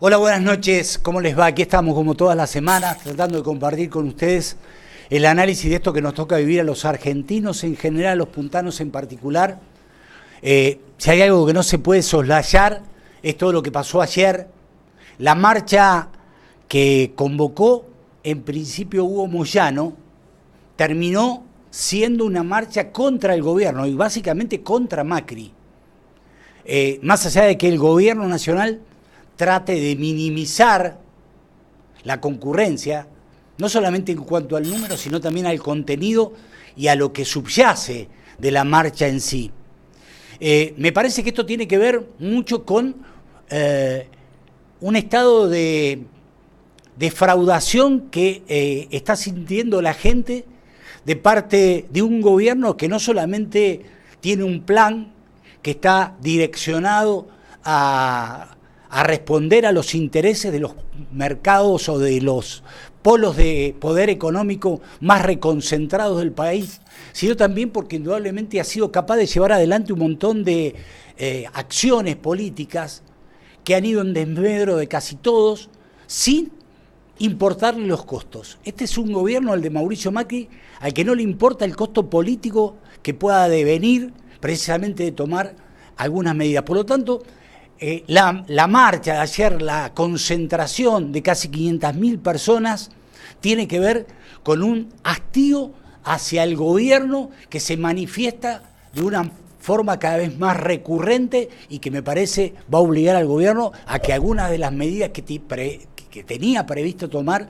Hola, buenas noches, ¿cómo les va? Aquí estamos como todas las semanas tratando de compartir con ustedes el análisis de esto que nos toca vivir a los argentinos en general, a los puntanos en particular. Si hay algo que no se puede soslayar es todo lo que pasó ayer. La marcha que convocó en principio Hugo Moyano terminó siendo una marcha contra el gobierno y básicamente contra Macri. Más allá de que el gobierno nacional trate de minimizar la concurrencia, no solamente en cuanto al número, sino también al contenido y a lo que subyace de la marcha en sí. Me parece que esto tiene que ver mucho con un estado de defraudación que está sintiendo la gente de parte de un gobierno que no solamente tiene un plan que está direccionado a responder a los intereses de los mercados o de los polos de poder económico más reconcentrados del país, sino también porque indudablemente ha sido capaz de llevar adelante un montón de acciones políticas que han ido en desmedro de casi todos, sin importarle los costos. Este es un gobierno, el de Mauricio Macri, al que no le importa el costo político que pueda devenir precisamente de tomar algunas medidas. Por lo tanto, la marcha de ayer, la concentración de casi 500.000 personas, tiene que ver con un hastío hacia el gobierno que se manifiesta de una forma cada vez más recurrente y que me parece va a obligar al gobierno a que algunas de las medidas que tenía previsto tomar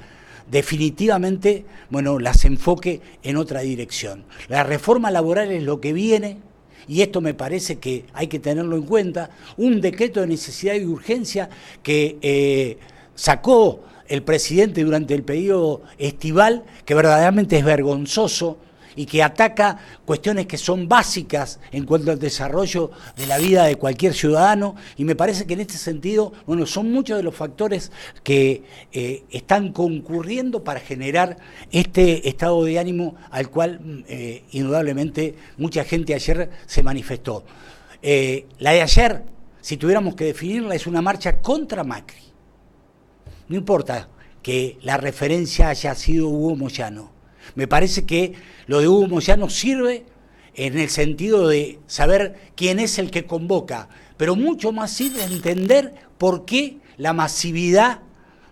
definitivamente, las enfoque en otra dirección. La reforma laboral es lo que viene. Y esto me parece que hay que tenerlo en cuenta, un decreto de necesidad y urgencia que sacó el presidente durante el periodo estival, que verdaderamente es vergonzoso y que ataca cuestiones que son básicas en cuanto al desarrollo de la vida de cualquier ciudadano, y me parece que en este sentido, son muchos de los factores que están concurriendo para generar este estado de ánimo al cual indudablemente mucha gente ayer se manifestó. La de ayer, si tuviéramos que definirla, es una marcha contra Macri. No importa que la referencia haya sido Hugo Moyano. Me parece que lo de Hugo Moyano sirve en el sentido de saber quién es el que convoca, pero mucho más sirve entender por qué la masividad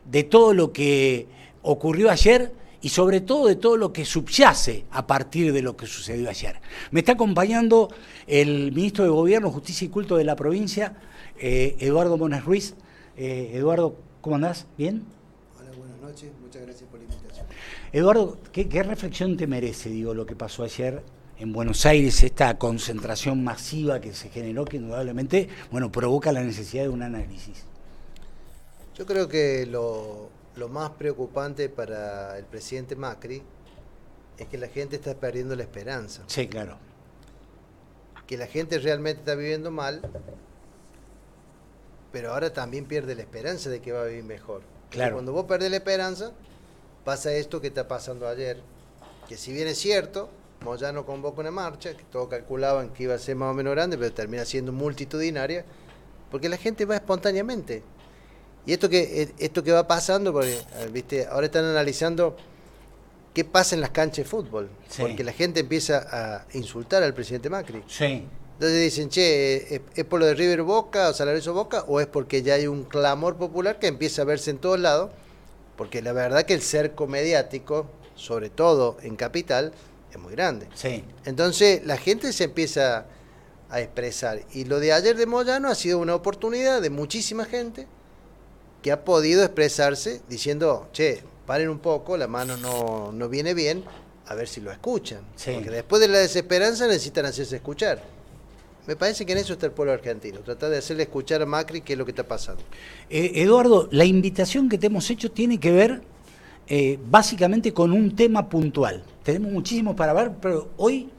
de todo lo que ocurrió ayer y sobre todo de todo lo que subyace a partir de lo que sucedió ayer. Me está acompañando el ministro de Gobierno, Justicia y Culto de la provincia, Eduardo Mones Ruiz. Eduardo, ¿cómo andás? ¿Bien? Hola, buenas noches, muchas gracias por la invitación. Eduardo, ¿qué reflexión te merece, lo que pasó ayer en Buenos Aires, esta concentración masiva que se generó, que indudablemente, provoca la necesidad de un análisis? Yo creo que lo más preocupante para el presidente Macri es que la gente está perdiendo la esperanza. Sí, claro. Que la gente realmente está viviendo mal, pero ahora también pierde la esperanza de que va a vivir mejor. Claro. Y cuando vos perdés la esperanza, pasa esto que está pasando ayer, que si bien es cierto, Moyano convoca una marcha, que todos calculaban que iba a ser más o menos grande, pero termina siendo multitudinaria, porque la gente va espontáneamente. Y esto que va pasando, porque, ¿viste? Ahora están analizando qué pasa en las canchas de fútbol, sí, porque la gente empieza a insultar al presidente Macri. Sí. Entonces dicen, ¿es por lo de River Boca o San Lorenzo Boca, o es porque ya hay un clamor popular que empieza a verse en todos lados? Porque la verdad que el cerco mediático, sobre todo en Capital, es muy grande. Sí. Entonces la gente se empieza a expresar. Y lo de ayer de Moyano ha sido una oportunidad de muchísima gente que ha podido expresarse diciendo, paren un poco, la mano no viene bien, a ver si lo escuchan. Sí. Porque después de la desesperanza necesitan hacerse escuchar. Me parece que en eso está el pueblo argentino, tratar de hacerle escuchar a Macri qué es lo que está pasando. Eduardo, la invitación que te hemos hecho tiene que ver básicamente con un tema puntual. Tenemos muchísimo para ver, pero hoy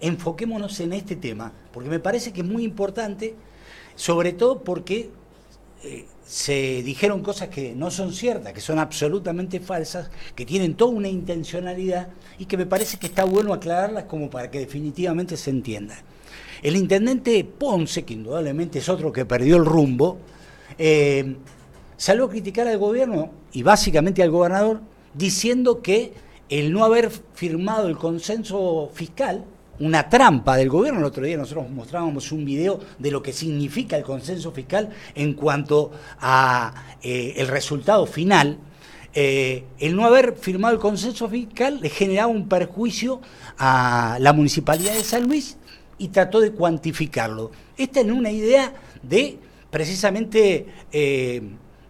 enfoquémonos en este tema, porque me parece que es muy importante, sobre todo porque se dijeron cosas que no son ciertas, que son absolutamente falsas, que tienen toda una intencionalidad y que me parece que está bueno aclararlas como para que definitivamente se entienda. El intendente Ponce, que indudablemente es otro que perdió el rumbo, salió a criticar al gobierno y básicamente al gobernador, diciendo que el no haber firmado el consenso fiscal, una trampa del gobierno. El otro día nosotros mostrábamos un video de lo que significa el consenso fiscal en cuanto a el resultado final. El no haber firmado el consenso fiscal le generaba un perjuicio a la Municipalidad de San Luis y trató de cuantificarlo. Esta es una idea de precisamente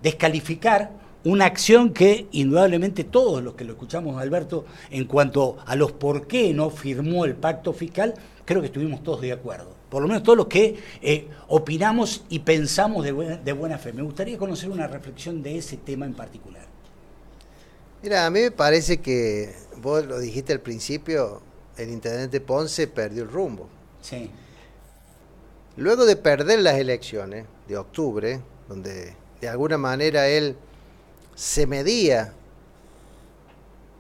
descalificar una acción que indudablemente todos los que lo escuchamos, Alberto, en cuanto a los por qué no firmó el pacto fiscal, creo que estuvimos todos de acuerdo. Por lo menos todos los que opinamos y pensamos de buena fe. Me gustaría conocer una reflexión de ese tema en particular. Mira, a mí me parece que, vos lo dijiste al principio, el intendente Ponce perdió el rumbo. Sí. Luego de perder las elecciones de octubre, donde de alguna manera él se medía,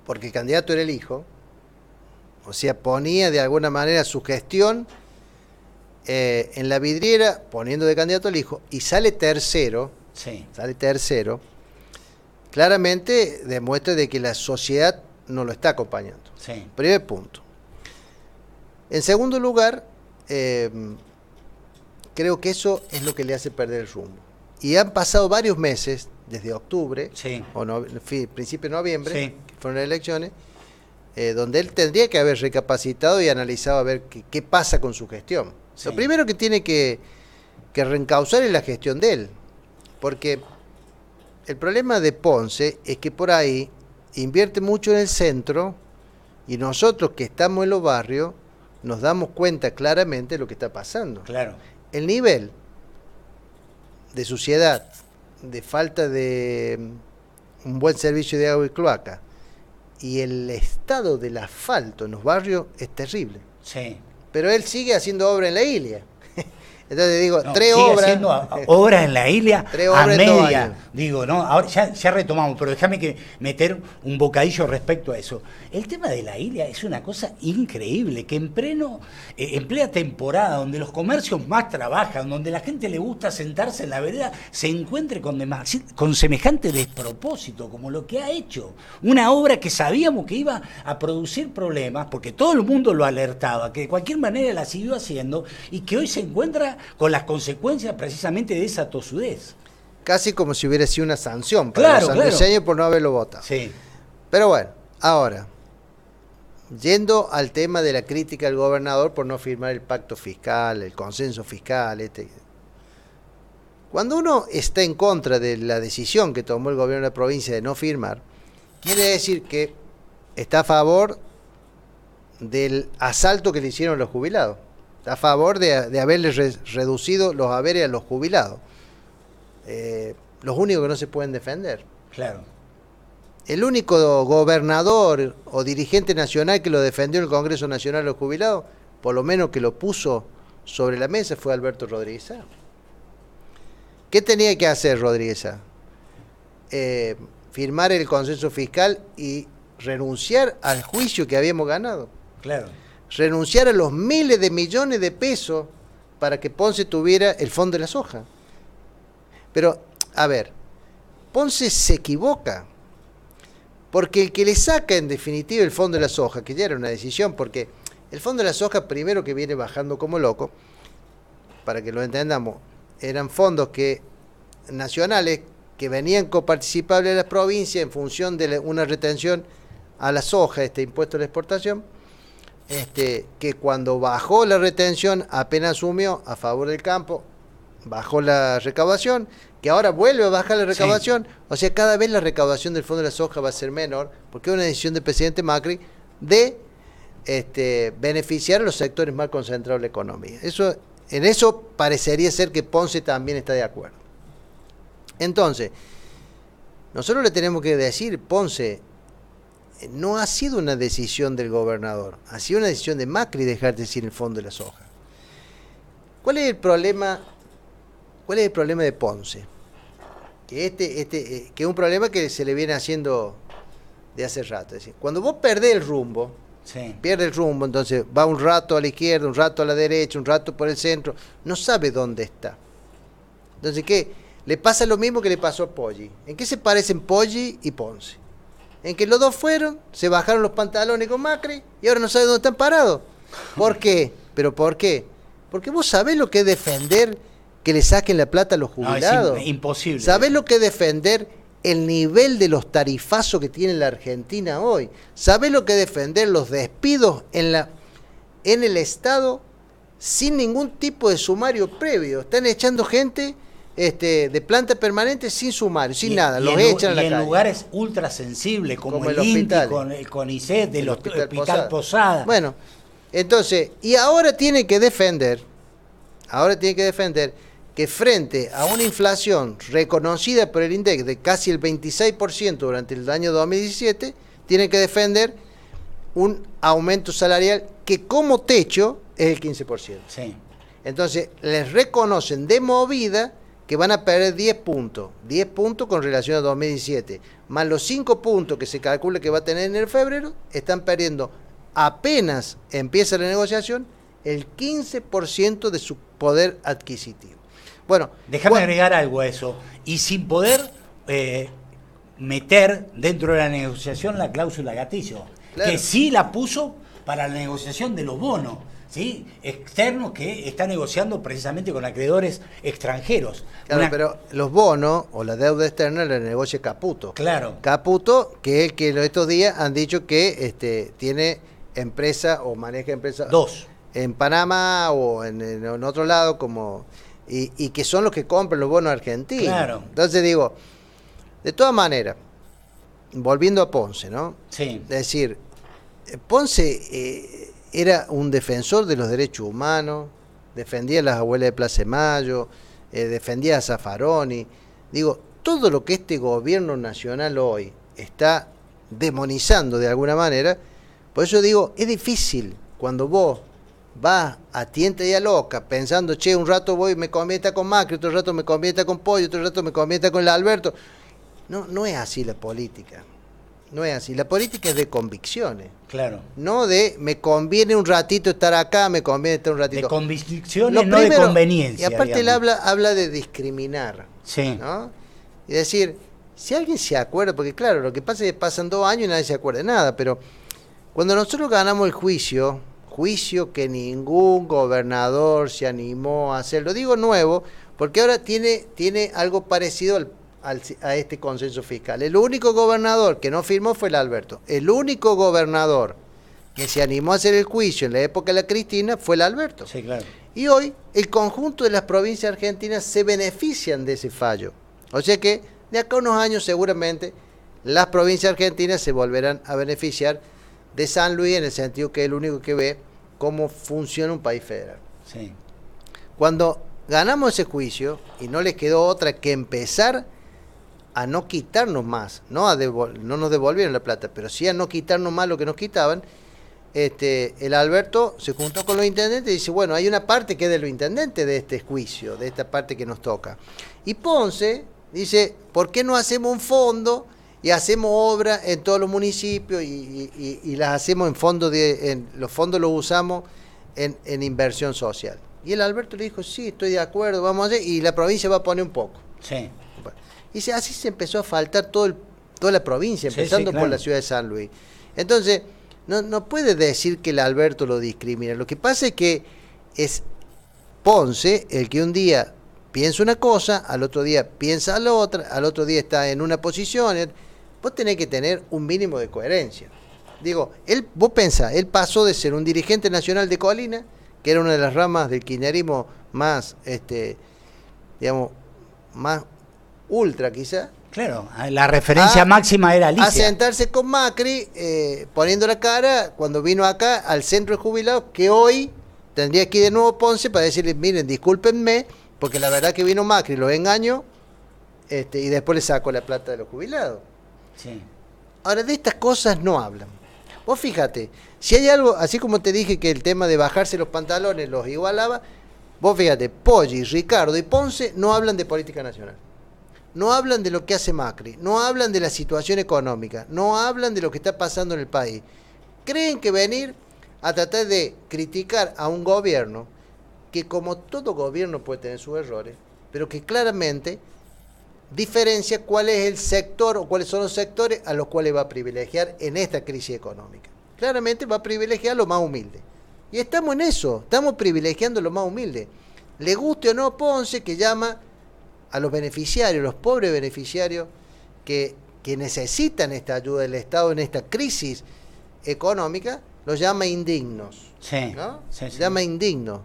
porque el candidato era el hijo, o sea, ponía de alguna manera su gestión en la vidriera, poniendo de candidato al hijo, y sale tercero, claramente demuestra de que la sociedad no lo está acompañando. Sí. Primer punto. En segundo lugar, creo que eso es lo que le hace perder el rumbo. Y han pasado varios meses, desde octubre, o principio de noviembre, que fueron las elecciones, donde él tendría que haber recapacitado y analizado a ver qué pasa con su gestión. Lo primero que tiene que reencauzar es la gestión de él, porque el problema de Ponce es que por ahí invierte mucho en el centro y nosotros que estamos en los barrios nos damos cuenta claramente de lo que está pasando. Claro. El nivel de suciedad, de falta de un buen servicio de agua y cloaca y el estado del asfalto en los barrios es terrible. Sí. Pero él sigue haciendo obra en la Ilia. Entonces digo, no, tres sigue obras. haciendo obras en la isla a media. Digo, ¿no? Ahora ya retomamos, pero déjame que meter un bocadillo respecto a eso. El tema de la isla es una cosa increíble, que en plena temporada, donde los comercios más trabajan, donde la gente le gusta sentarse en la vereda, se encuentre con semejante despropósito como lo que ha hecho. Una obra que sabíamos que iba a producir problemas, porque todo el mundo lo alertaba, que de cualquier manera la siguió haciendo y que hoy se encuentra con las consecuencias precisamente de esa tosudez. Casi como si hubiera sido una sanción para los sanluiseños por no haberlo votado. Sí. Pero bueno, ahora, yendo al tema de la crítica al gobernador por no firmar el pacto fiscal, el consenso fiscal, cuando uno está en contra de la decisión que tomó el gobierno de la provincia de no firmar, quiere decir que está a favor del asalto que le hicieron los jubilados. A favor de haberles reducido los haberes a los jubilados. Los únicos que no se pueden defender. Claro. El único gobernador o dirigente nacional que lo defendió en el Congreso Nacional de los Jubilados, por lo menos que lo puso sobre la mesa, fue Alberto Rodríguez Sá. ¿Qué tenía que hacer Rodríguez Sá? Firmar el consenso fiscal y renunciar al juicio que habíamos ganado. Claro. Renunciar a los miles de millones de pesos para que Ponce tuviera el fondo de la soja. Pero, a ver, Ponce se equivoca, porque el que le saca en definitiva el fondo de la soja, que ya era una decisión, porque el fondo de la soja primero que viene bajando como loco, para que lo entendamos, eran fondos nacionales que venían coparticipables a las provincias en función de una retención a la soja, este impuesto a la exportación, que cuando bajó la retención apenas asumió a favor del campo, bajó la recaudación, que ahora vuelve a bajar la recaudación, o sea, cada vez la recaudación del fondo de la soja va a ser menor, porque es una decisión del presidente Macri de beneficiar a los sectores más concentrados de la economía. En eso parecería ser que Ponce también está de acuerdo. Entonces, nosotros le tenemos que decir, Ponce, no ha sido una decisión del gobernador, ha sido una decisión de Macri dejar de decir el fondo de la soja. ¿Cuál es el problema de Ponce? Que es un problema que se le viene haciendo de hace rato. Es decir, cuando vos perdés el rumbo, pierde el rumbo, entonces va un rato a la izquierda, un rato a la derecha, un rato por el centro, no sabe dónde está. Entonces, ¿qué? le pasa lo mismo que le pasó a Poggi. ¿En qué se parecen Poggi y Ponce? En que los dos fueron, se bajaron los pantalones con Macri y ahora no saben dónde están parados. ¿Por qué? ¿Pero por qué? Porque vos sabés lo que es defender que le saquen la plata a los jubilados. No, es imposible. ¿Sabés lo que es defender el nivel de los tarifazos que tiene la Argentina hoy? ¿Sabés lo que es defender los despidos en el Estado sin ningún tipo de sumario previo? Están echando gente de planta permanente sin sumario, sin nada, los echan a la calle. En lugares ultra sensibles como el INTI, con el CONICET, del Hospital Posada. Bueno, entonces, y ahora tiene que defender que frente a una inflación reconocida por el INDEC de casi el 26% durante el año 2017, tiene que defender un aumento salarial que como techo es el 15%. Sí. Entonces, les reconocen de movida que van a perder 10 puntos con relación a 2017, más los 5 puntos que se calcula que va a tener en el febrero, están perdiendo, apenas empieza la negociación, el 15% de su poder adquisitivo. Bueno, déjame agregar algo a eso, y sin poder meter dentro de la negociación la cláusula gatillo, claro, que sí la puso para la negociación de los bonos, ¿sí?, externos, que está negociando precisamente con acreedores extranjeros. Claro, pero los bonos o la deuda externa la negocia Caputo. Claro. Caputo, que es el que estos días han dicho que tiene empresa o maneja empresa. Dos. En Panamá o en otro lado, como y que son los que compran los bonos argentinos. Claro. Entonces digo, de todas maneras, volviendo a Ponce, ¿no? Sí. Es decir, Ponce era un defensor de los derechos humanos, defendía a las abuelas de Plaza de Mayo, defendía a Zaffaroni. Digo, todo lo que este gobierno nacional hoy está demonizando de alguna manera, por eso digo, es difícil cuando vos vas a tienta y a loca, pensando, che, un rato voy y me convierta con Macri, otro rato me convierta con Pollo, otro rato me convierta con el Alberto. No es así la política. No es así. La política es de convicciones. Claro. No de me conviene un ratito estar acá, me conviene estar un ratito. De convicciones, no de conveniencia. Y aparte él habla de discriminar. Sí. ¿No? Y decir, si alguien se acuerda, porque claro, lo que pasa es que pasan 2 años y nadie se acuerda de nada, pero cuando nosotros ganamos el juicio que ningún gobernador se animó a hacer, lo digo nuevo, porque ahora tiene algo parecido a este consenso fiscal. El único gobernador que no firmó fue el Alberto. El único gobernador que se animó a hacer el juicio en la época de la Cristina fue el Alberto. Sí, claro. Y hoy el conjunto de las provincias argentinas se benefician de ese fallo. O sea que de acá a unos años seguramente las provincias argentinas se volverán a beneficiar de San Luis, en el sentido que es el único que ve cómo funciona un país federal. Sí. Cuando ganamos ese juicio y no les quedó otra que empezar a no quitarnos más, no nos devolvieron la plata, pero sí a no quitarnos más lo que nos quitaban, el Alberto se juntó con los intendentes y dice, bueno, hay una parte que es de los intendentes de este juicio, de esta parte que nos toca. Y Ponce dice, ¿por qué no hacemos un fondo y hacemos obras en todos los municipios y las hacemos en fondos, los fondos los usamos en inversión social? Y el Alberto le dijo, sí, estoy de acuerdo, vamos a hacer, y la provincia va a poner un poco. Sí. Y así se empezó a faltar toda la provincia, empezando claro, por la ciudad de San Luis. Entonces, no puede decir que el Alberto lo discrimina. Lo que pasa es que es Ponce el que un día piensa una cosa, al otro día piensa la otra, al otro día está en una posición. Vos tenés que tener un mínimo de coherencia. Digo, vos pensás, él pasó de ser un dirigente nacional de Colina, que era una de las ramas del kirchnerismo más, digamos, más ultra quizá. Claro, la referencia máxima era Alicia. A sentarse con Macri, poniendo la cara, cuando vino acá al centro de jubilados, que hoy tendría que ir de nuevo Ponce para decirles, miren, discúlpenme, porque la verdad que vino Macri, los engañó, y después le sacó la plata de los jubilados. Sí. Ahora, de estas cosas no hablan. Vos fíjate, si hay algo, así como te dije que el tema de bajarse los pantalones los igualaba, vos fíjate, Poggi, Ricardo y Ponce no hablan de política nacional. No hablan de lo que hace Macri, no hablan de la situación económica, no hablan de lo que está pasando en el país. Creen que venir a tratar de criticar a un gobierno que, como todo gobierno, puede tener sus errores, pero que claramente diferencia cuál es el sector o cuáles son los sectores a los cuales va a privilegiar en esta crisis económica. Claramente va a privilegiar lo más humilde. Y estamos en eso, estamos privilegiando lo más humilde. Le guste o no Ponce, que llama a los beneficiarios, los pobres beneficiarios que necesitan esta ayuda del Estado en esta crisis económica, los llama indignos. Sí, ¿no? Sí, sí. Llama indignos.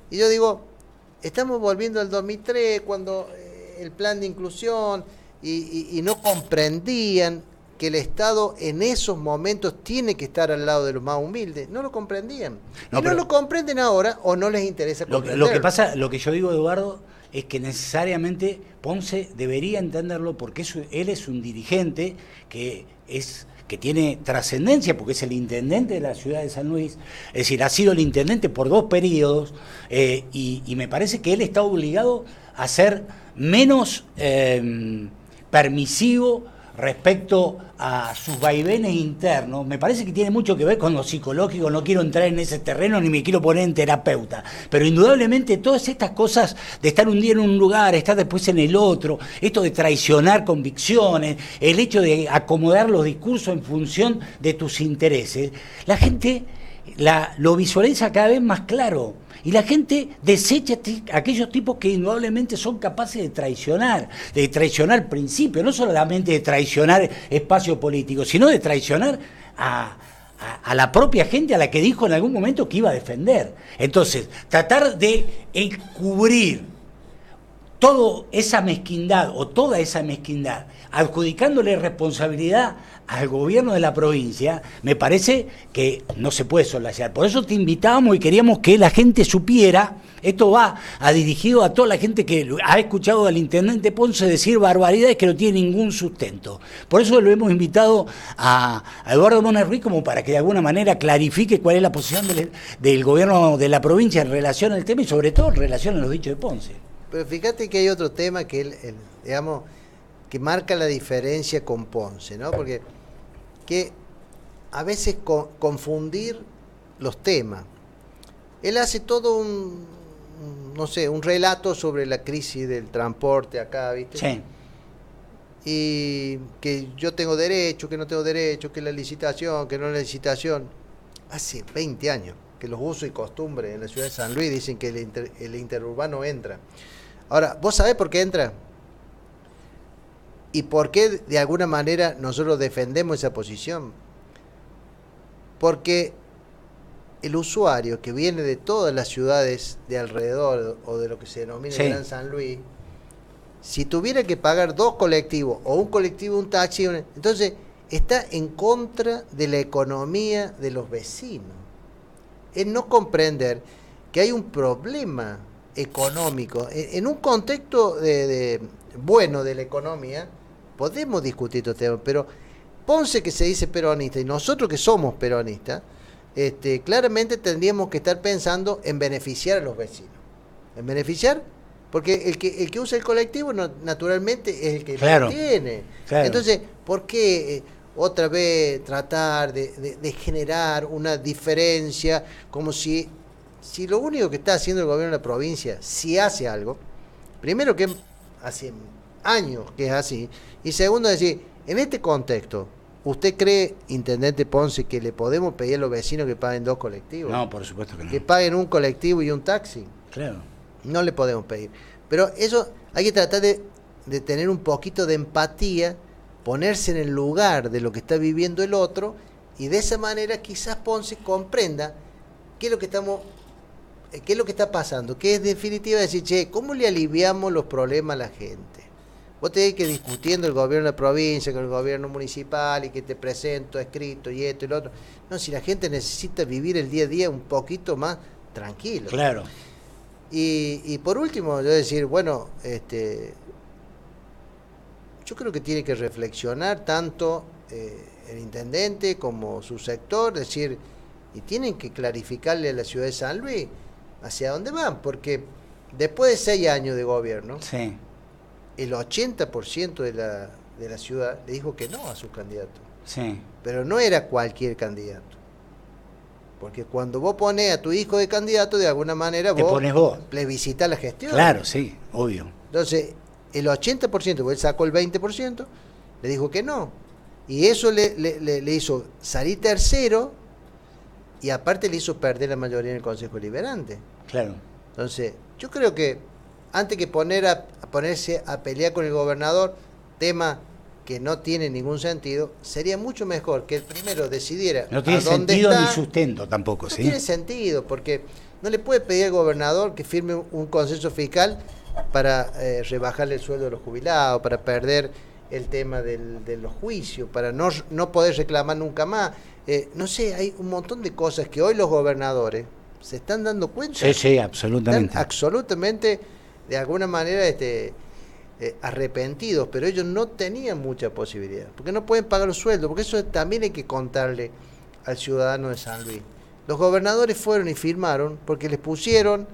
Y yo digo, estamos volviendo al 2003, cuando el plan de inclusión y no comprendían que el Estado en esos momentos tiene que estar al lado de los más humildes. No lo comprendían. No lo comprenden ahora o no les interesa comprender. Lo que pasa, lo que yo digo, Eduardo, es que necesariamente Ponce debería entenderlo porque él es un dirigente que tiene trascendencia, porque es el intendente de la ciudad de San Luis, es decir, ha sido el intendente por 2 periodos, y me parece que él está obligado a ser menos permisivo respecto a sus vaivenes internos. Me parece que tiene mucho que ver con lo psicológico. No quiero entrar en ese terreno ni me quiero poner en terapeuta, pero indudablemente todas estas cosas de estar un día en un lugar, estar después en el otro, esto de traicionar convicciones, el hecho de acomodar los discursos en función de tus intereses, la gente lo visualiza cada vez más claro. Y la gente desecha aquellos tipos que indudablemente son capaces de traicionar principios, no solamente de traicionar espacio político, sino de traicionar a la propia gente a la que dijo en algún momento que iba a defender. Entonces, tratar de encubrir toda esa mezquindad, adjudicándole responsabilidad al gobierno de la provincia, me parece que no se puede soslayar. Por eso te invitábamos y queríamos que la gente supiera, esto va dirigido a toda la gente que ha escuchado al intendente Ponce decir barbaridades que no tienen ningún sustento. Por eso lo hemos invitado a Eduardo Mona Ruiz como para que de alguna manera clarifique cuál es la posición del gobierno de la provincia en relación al tema y sobre todo en relación a los dichos de Ponce. Pero fíjate que hay otro tema que digamos, que marca la diferencia con Ponce, ¿no? Porque que a veces confundir los temas. Él hace todo un relato sobre la crisis del transporte acá, ¿viste? Sí. Y que yo tengo derecho, que no tengo derecho, que la licitación, que no la licitación. Hace 20 años que los usos y costumbres en la ciudad de San Luis dicen que el interurbano entra. Ahora, ¿vos sabés por qué entra? ¿Y por qué de alguna manera nosotros defendemos esa posición? Porque el usuario que viene de todas las ciudades de alrededor o de lo que se denomina el Gran San Luis, si tuviera que pagar 2 colectivos o un colectivo, un taxi, entonces está en contra de la economía de los vecinos. Es no comprender que hay un problema económico. En un contexto bueno de la economía, podemos discutir estos temas, pero Ponce, que se dice peronista, y nosotros que somos peronistas, claramente tendríamos que estar pensando en beneficiar a los vecinos. En beneficiar, porque el que usa el colectivo naturalmente es el que lo tiene. Claro. Entonces, ¿por qué otra vez tratar de generar una diferencia como si lo único que está haciendo el gobierno de la provincia, si hace algo, primero que hace años que es así, y segundo decir, en este contexto, ¿usted cree, intendente Ponce, que le podemos pedir a los vecinos que paguen 2 colectivos? No, por supuesto que no. Que paguen un colectivo y un taxi. Claro. No le podemos pedir. Pero eso hay que tratar de tener un poquito de empatía, ponerse en el lugar de lo que está viviendo el otro, y de esa manera quizás Ponce comprenda qué es lo que está pasando, que es definitiva decir, che, ¿cómo le aliviamos los problemas a la gente? Vos tenés que ir discutiendo el gobierno de la provincia con el gobierno municipal y que te presento escrito y esto y lo otro. No, si la gente necesita vivir el día a día un poquito más tranquilo. Claro. Y por último, yo decir, bueno, yo creo que tiene que reflexionar tanto el intendente como su sector, decir, y tienen que clarificarle a la ciudad de San Luis hacia dónde van, porque después de 6 años de gobierno, sí, el 80% de la ciudad le dijo que no a sus candidatos. Sí. Pero no era cualquier candidato. Porque cuando vos pones a tu hijo de candidato, de alguna manera vos plebiscitás la gestión. Claro, sí, obvio. Entonces, el 80%, porque él sacó el 20%, le dijo que no. Y eso le hizo salir tercero y aparte le hizo perder la mayoría en el Consejo Deliberante. Claro. Entonces, yo creo que antes que ponerse a pelear con el gobernador, tema que no tiene ningún sentido, sería mucho mejor que el primero decidiera. No tiene sentido ni sustento tampoco, ¿sí? No tiene sentido, porque no le puede pedir al gobernador que firme un consenso fiscal para rebajarle el sueldo de los jubilados, para perder el tema de los juicios, para no poder reclamar nunca más. No sé, hay un montón de cosas que hoy los gobernadores se están dando cuenta. Sí, sí, absolutamente. Están absolutamente, de alguna manera, arrepentidos, pero ellos no tenían mucha posibilidad, porque no pueden pagar los sueldos, porque eso también hay que contarle al ciudadano de San Luis. Los gobernadores fueron y firmaron porque les pusieron,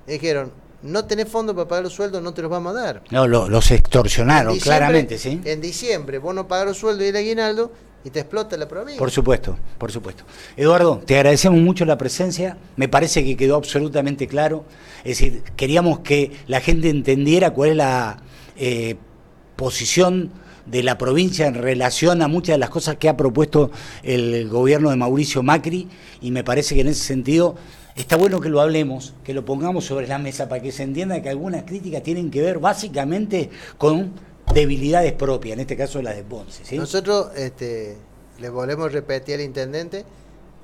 dijeron, no tenés fondos para pagar los sueldos, no te los vamos a dar. No, los extorsionaron, claramente, ¿sí? En diciembre vos no pagás los sueldos y el aguinaldo y te explota la provincia. Por supuesto, por supuesto. Eduardo, te agradecemos mucho la presencia, me parece que quedó absolutamente claro, es decir, queríamos que la gente entendiera cuál es la posición de la provincia en relación a muchas de las cosas que ha propuesto el gobierno de Mauricio Macri, y me parece que en ese sentido está bueno que lo hablemos, que lo pongamos sobre la mesa para que se entienda que algunas críticas tienen que ver básicamente con debilidades propias, en este caso las de Ponce, ¿sí? Nosotros le volvemos a repetir al intendente,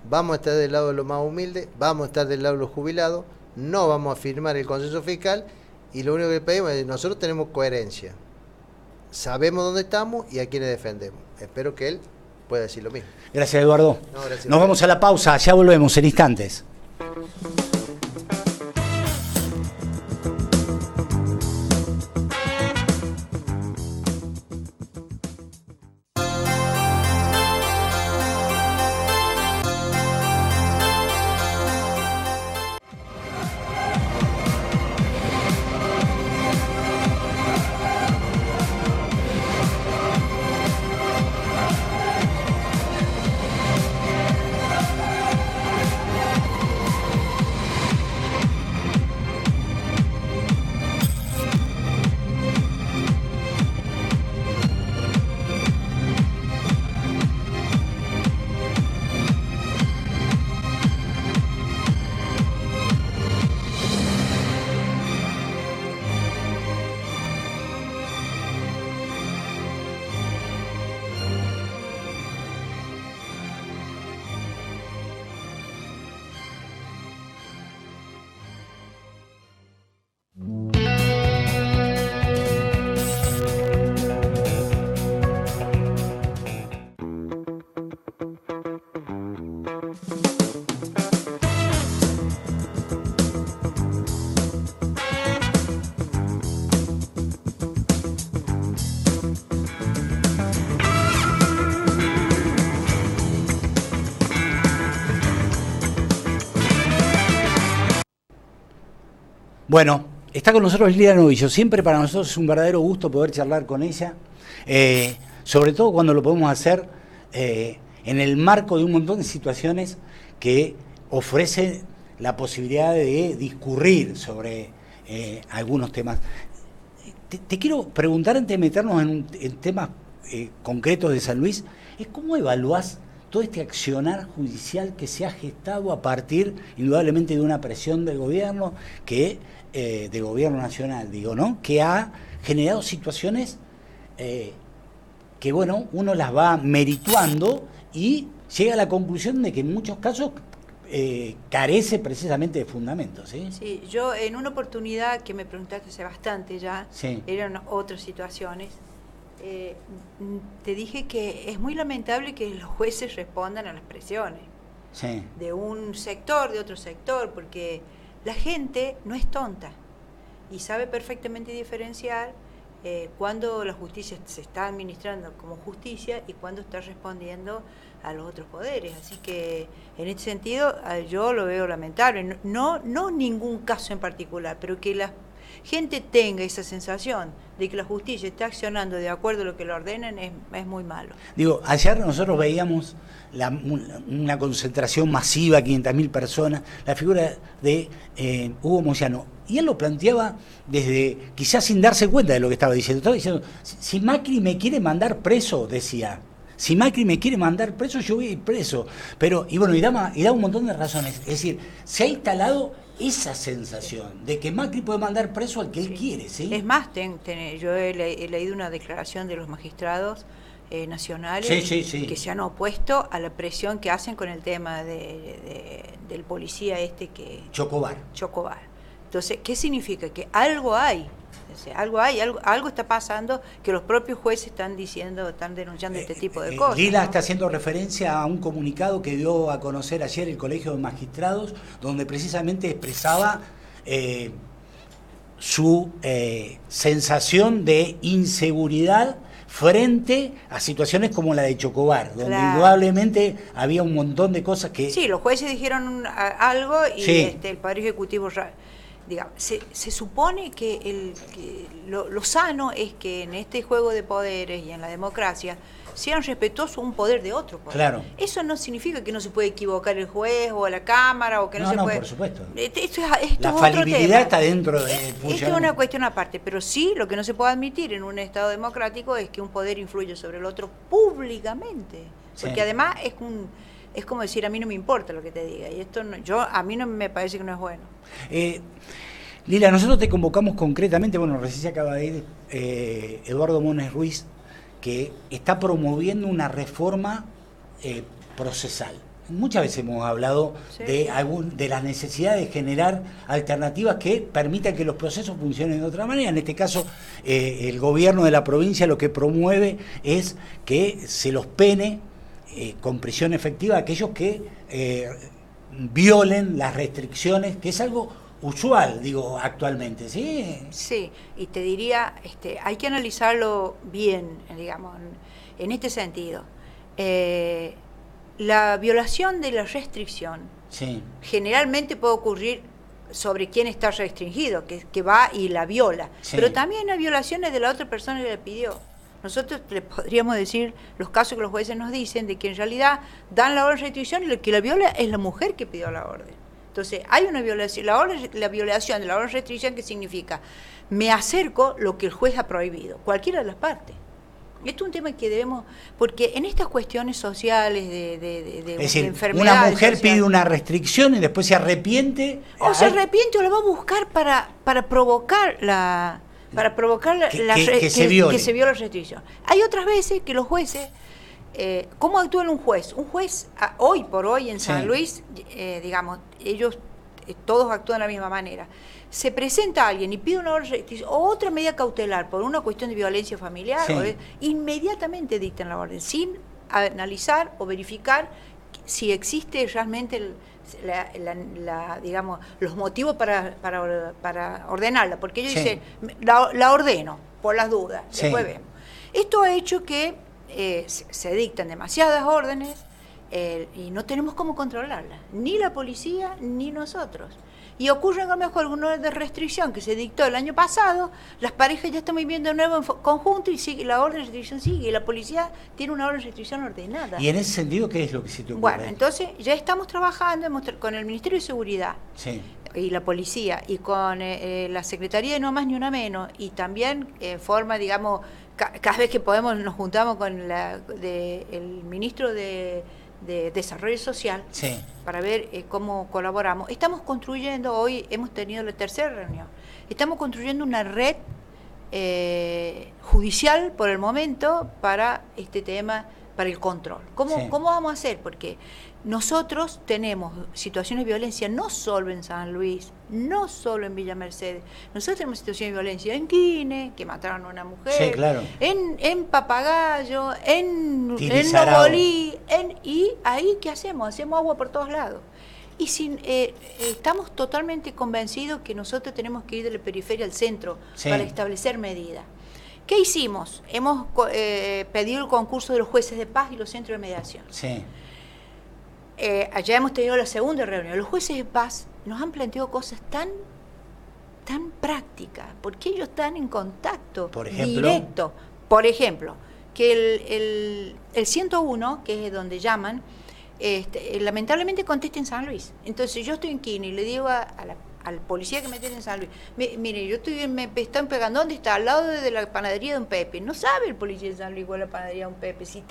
vamos a estar del lado de los más humildes, vamos a estar del lado de los jubilados, no vamos a firmar el consenso fiscal, y lo único que pedimos es, nosotros tenemos coherencia, sabemos dónde estamos y a quiénes defendemos. Espero que él pueda decir lo mismo. Gracias, Eduardo. No, gracias. Nos vamos a la pausa, ya volvemos en instantes. Bueno, está con nosotros Lilia Novillo. Siempre para nosotros es un verdadero gusto poder charlar con ella, sobre todo cuando lo podemos hacer en el marco de un montón de situaciones que ofrecen la posibilidad de discurrir sobre algunos temas. Te quiero preguntar, antes de meternos en temas concretos de San Luis, es cómo evaluás todo este accionar judicial que se ha gestado a partir, indudablemente, de una presión del gobierno, del gobierno nacional, digo, ¿no? Que ha generado situaciones que, bueno, uno las va merituando y llega a la conclusión de que en muchos casos carece precisamente de fundamentos, ¿sí? Sí, yo en una oportunidad que me preguntaste hace bastante ya, sí, eran otras situaciones, te dije que es muy lamentable que los jueces respondan a las presiones, sí, de un sector, de otro sector, porque la gente no es tonta y sabe perfectamente diferenciar cuando la justicia se está administrando como justicia y cuando está respondiendo a los otros poderes. Así que en este sentido yo lo veo lamentable, no ningún caso en particular, pero que gente tenga esa sensación de que la justicia está accionando de acuerdo a lo que le ordenen es muy malo. Digo, ayer nosotros veíamos una concentración masiva, 500.000 personas, la figura de Hugo Moyano. Y él lo planteaba desde, quizás sin darse cuenta de lo que estaba diciendo. Estaba diciendo, si Macri me quiere mandar preso, decía, si Macri me quiere mandar preso, yo voy a ir preso. Pero, y bueno, y da un montón de razones. Es decir, se ha instalado esa sensación de que Macri puede mandar preso al que él quiere, ¿sí? Es más, yo he leído una declaración de los magistrados nacionales que se han opuesto a la presión que hacen con el tema del policía Chocobar. Entonces, ¿qué significa? Que algo hay. O sea, algo está pasando que los propios jueces están diciendo, están denunciando este tipo de cosas. Lila, ¿no? está haciendo referencia a un comunicado que dio a conocer ayer el Colegio de Magistrados, donde precisamente expresaba su sensación de inseguridad frente a situaciones como la de Chocobar, donde indudablemente había un montón de cosas que... Sí, los jueces dijeron algo y el Poder Ejecutivo... Digamos, se supone que lo sano es que en este juego de poderes y en la democracia sean respetuosos un poder de otro poder. Claro. Eso no significa que no se puede equivocar el juez o la Cámara o que no se puede... por supuesto. Esto la es falibilidad otro tema. está dentro de... Esto es una cuestión aparte, pero sí lo que no se puede admitir en un Estado democrático es que un poder influye sobre el otro públicamente. Porque además es como decir, a mí no me importa lo que te diga. Y esto a mí no me parece que no es bueno. Lila, nosotros te convocamos concretamente, bueno, recién se acaba de ir Eduardo Mones Ruiz, que está promoviendo una reforma procesal. Muchas veces hemos hablado de la necesidad de generar alternativas que permitan que los procesos funcionen de otra manera. En este caso, el gobierno de la provincia lo que promueve es que se los pene con prisión efectiva a aquellos que violen las restricciones, que es algo usual, digo, actualmente, ¿sí? Sí, y te diría, hay que analizarlo bien, digamos, en este sentido. La violación de la restricción generalmente puede ocurrir sobre quien está restringido, que va y la viola, pero también hay violaciones de la otra persona que le pidió. Nosotros le podríamos decir los casos que los jueces nos dicen de que en realidad dan la orden de restricción y lo que la viola es la mujer que pidió la orden. Entonces, hay una violación, la violación de la orden de restricción, que significa, me acerco lo que el juez ha prohibido, cualquiera de las partes. Esto es un tema que debemos, porque en estas cuestiones sociales de es decir, enfermedades una mujer sociales, pide una restricción y después se arrepiente. O se arrepiente o la va a buscar para provocar que se viole la restricción. Hay otras veces que los jueces... ¿Cómo actúa un juez? Un juez, hoy por hoy en San Luis, digamos, ellos todos actúan de la misma manera. Se presenta alguien y pide una orden o otra medida cautelar por una cuestión de violencia familiar, inmediatamente dictan la orden, sin analizar o verificar si existe realmente digamos, los motivos para ordenarla, porque ellos dicen, la ordeno, por las dudas, después vemos. Esto ha hecho que se dictan demasiadas órdenes y no tenemos cómo controlarlas, ni la policía ni nosotros. Y ocurre a lo mejor alguna orden de restricción que se dictó el año pasado, las parejas ya están viviendo de nuevo en conjunto y la orden de restricción sigue, y la policía tiene una orden de restricción ordenada. ¿Y en ese sentido qué es lo que se te ocurre? Bueno, entonces ya estamos trabajando con el Ministerio de Seguridad y la policía y con la Secretaría de No Más Ni Una Menos, y también forma, digamos, cada vez que podemos nos juntamos con el ministro de Desarrollo Social para ver cómo colaboramos. Estamos construyendo, hoy hemos tenido la tercera reunión, estamos construyendo una red judicial por el momento para este tema, para el control. ¿Cómo vamos a hacer? Porque nosotros tenemos situaciones de violencia no solo en San Luis, no solo en Villa Mercedes. Nosotros tenemos situaciones de violencia en Quine, que mataron a una mujer, en Papagayo, en Nogolí, y ahí ¿qué hacemos? Hacemos agua por todos lados. Y estamos totalmente convencidos que nosotros tenemos que ir de la periferia al centro para establecer medidas. ¿Qué hicimos? Hemos pedido el concurso de los jueces de paz y los centros de mediación. Allá hemos tenido la segunda reunión. Los jueces de paz nos han planteado cosas tan tan práctica, porque ellos están en contacto Por ejemplo, directo. Por ejemplo, que el 101, que es donde llaman, lamentablemente contesta en San Luis. Entonces yo estoy en Quini y le digo al policía que me tiene en San Luis, mire, me están pegando, ¿dónde está? Al lado de la panadería de un Pepe. No sabe el policía de San Luis cuál es la panadería de un Pepe. Si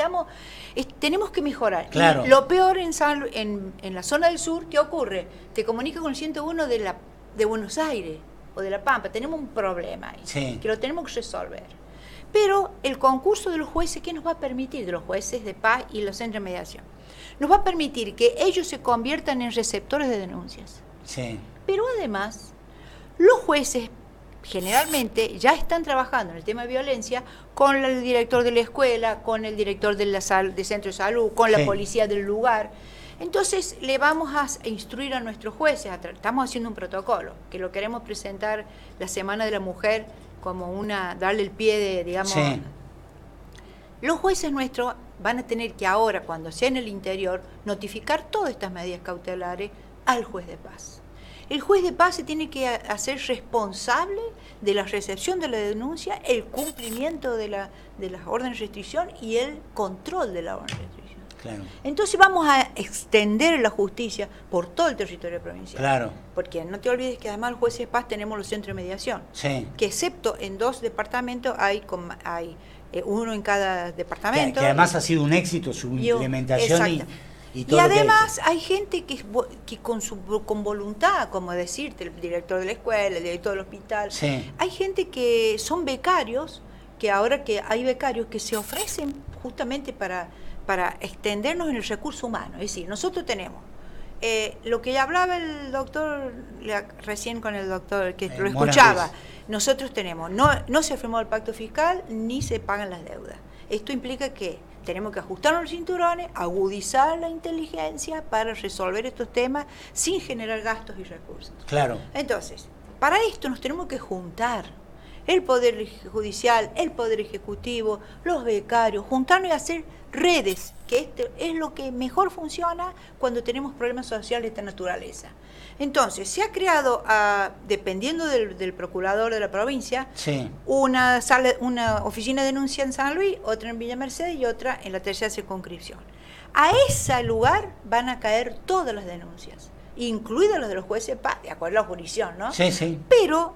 tenemos que mejorar. Claro. Y lo peor en la zona del sur, ¿qué ocurre? Te comunica con el 101 de Buenos Aires o de La Pampa. Tenemos un problema ahí, sí, que lo tenemos que resolver. Pero el concurso de los jueces, ¿qué nos va a permitir? De los jueces de paz y los centros de mediación. Nos va a permitir que ellos se conviertan en receptores de denuncias. Sí. Pero además, los jueces generalmente ya están trabajando en el tema de violencia con el director de la escuela, con el director de centro de salud, con la policía del lugar. Entonces le vamos a instruir a nuestros jueces, estamos haciendo un protocolo, que lo queremos presentar la Semana de la Mujer como darle el pie de, digamos... Sí. Los jueces nuestros van a tener que ahora, cuando sea en el interior, notificar todas estas medidas cautelares al juez de paz. El juez de paz se tiene que hacer responsable de la recepción de la denuncia, el cumplimiento de las órdenes de restricción y el control de la orden de restricción. Claro. Entonces vamos a extender la justicia por todo el territorio provincial. Claro. Porque no te olvides que además los jueces de paz tenemos los centros de mediación. Sí. Que excepto en 2 departamentos hay uno en cada departamento. Que además ha sido un éxito su implementación y todo. Y además hay gente que con voluntad, como decirte, el director de la escuela, el director del hospital, hay gente que son becarios, que ahora que hay becarios que se ofrecen justamente para extendernos en el recurso humano. Es decir, nosotros tenemos lo que hablaba el doctor recién con el doctor que lo escuchaba. Nosotros tenemos, no se firmó el pacto fiscal ni se pagan las deudas. Esto implica que tenemos que ajustarnos los cinturones, agudizar la inteligencia para resolver estos temas sin generar gastos y recursos. Claro. Entonces, para esto nos tenemos que juntar el Poder Judicial, el Poder Ejecutivo, los becarios, juntarnos y hacer redes, que es lo que mejor funciona cuando tenemos problemas sociales de esta naturaleza. Entonces, se ha creado, dependiendo del procurador de la provincia, una oficina de denuncia en San Luis, otra en Villa Mercedes y otra en la tercera circunscripción. A ese lugar van a caer todas las denuncias, incluidas las de los jueces de paz, de acuerdo a la jurisdicción, ¿no? Sí, sí. Pero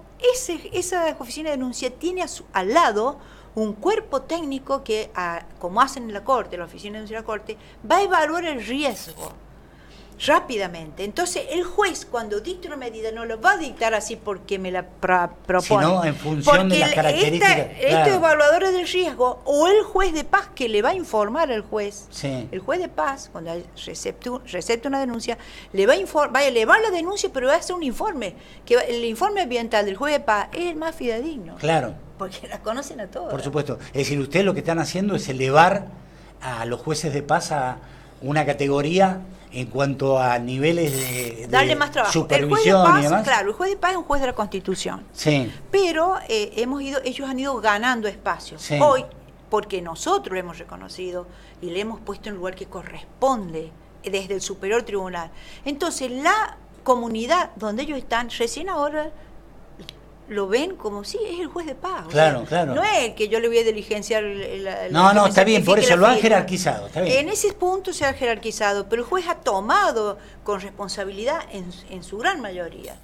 esa oficina de denuncia tiene al lado un cuerpo técnico que, como hacen en la Corte, la oficina de denuncia de la Corte, va a evaluar el riesgo rápidamente. Entonces el juez, cuando dicta una medida, no lo va a dictar así porque me la propone, sino en función de las características. Estos evaluadores del riesgo o el juez de paz que le va a informar al juez. El juez de paz, cuando recepta una denuncia, le va a elevar la denuncia, pero va a hacer un informe, que el informe ambiental del juez de paz es el más fidedigno. Claro. Porque la conocen a todos. Por supuesto. Es decir, ustedes lo que están haciendo es elevar a los jueces de paz a una categoría en cuanto a niveles de darle más trabajo. Supervisión el juez de paz, y demás. Claro, el juez de paz es un juez de la Constitución. Sí. Pero ellos han ido ganando espacio. Sí. Hoy, porque nosotros lo hemos reconocido y le hemos puesto en el lugar que corresponde desde el superior tribunal. Entonces, la comunidad donde ellos están, recién ahora lo ven como si es el juez de paz. Claro, claro. No es el que yo le voy a diligenciar no, está bien, por eso lo han jerarquizado. Está bien. En ese punto se ha jerarquizado, pero el juez ha tomado con responsabilidad en su gran mayoría.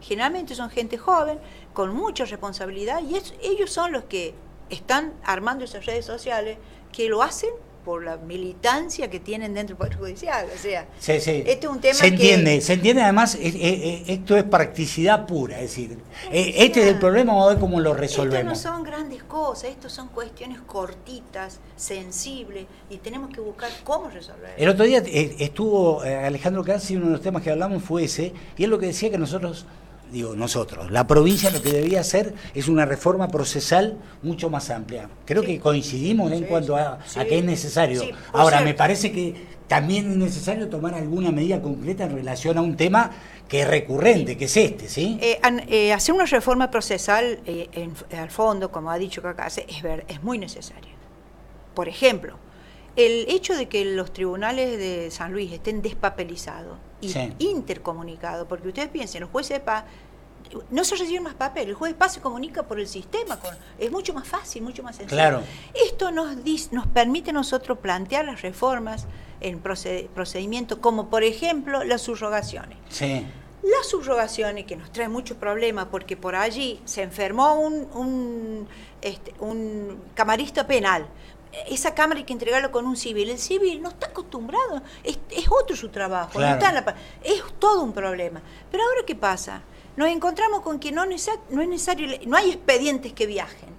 Generalmente son gente joven, con mucha responsabilidad, y ellos son los que están armando esas redes sociales, que lo hacen por la militancia que tienen dentro del Poder Judicial. O sea, este es un tema se entiende además, esto es practicidad pura, es decir, este es el problema, vamos a ver cómo lo resolvemos. Esto no son grandes cosas, esto son cuestiones cortitas, sensibles, y tenemos que buscar cómo resolverlo. El otro día estuvo Alejandro Casi, uno de los temas que hablamos fue ese, y él lo que decía que nosotros, la provincia lo que debía hacer es una reforma procesal mucho más amplia. Creo que coincidimos en cuanto a que es necesario. Ahora, me parece que también es necesario tomar alguna medida concreta en relación a un tema que es recurrente, que es este, ¿sí? Hacer una reforma procesal al fondo, como ha dicho Cacá, es muy necesaria. Por ejemplo, el hecho de que los tribunales de San Luis estén despapelizados y intercomunicados, porque ustedes piensen, los jueces de paz no se recibe más papel, el juez pasa y comunica por el sistema, es mucho más fácil, mucho más sencillo. Claro. Esto nos permite a nosotros plantear las reformas en procedimientos, como por ejemplo las subrogaciones. Sí. Las subrogaciones, que nos traen muchos problemas, porque por allí se enfermó un camarista penal. Esa cámara hay que entregarlo con un civil. El civil no está acostumbrado, es otro su trabajo, claro. no está es todo un problema. Pero ahora, ¿qué pasa? Nos encontramos con que no es necesario, no hay expedientes que viajen.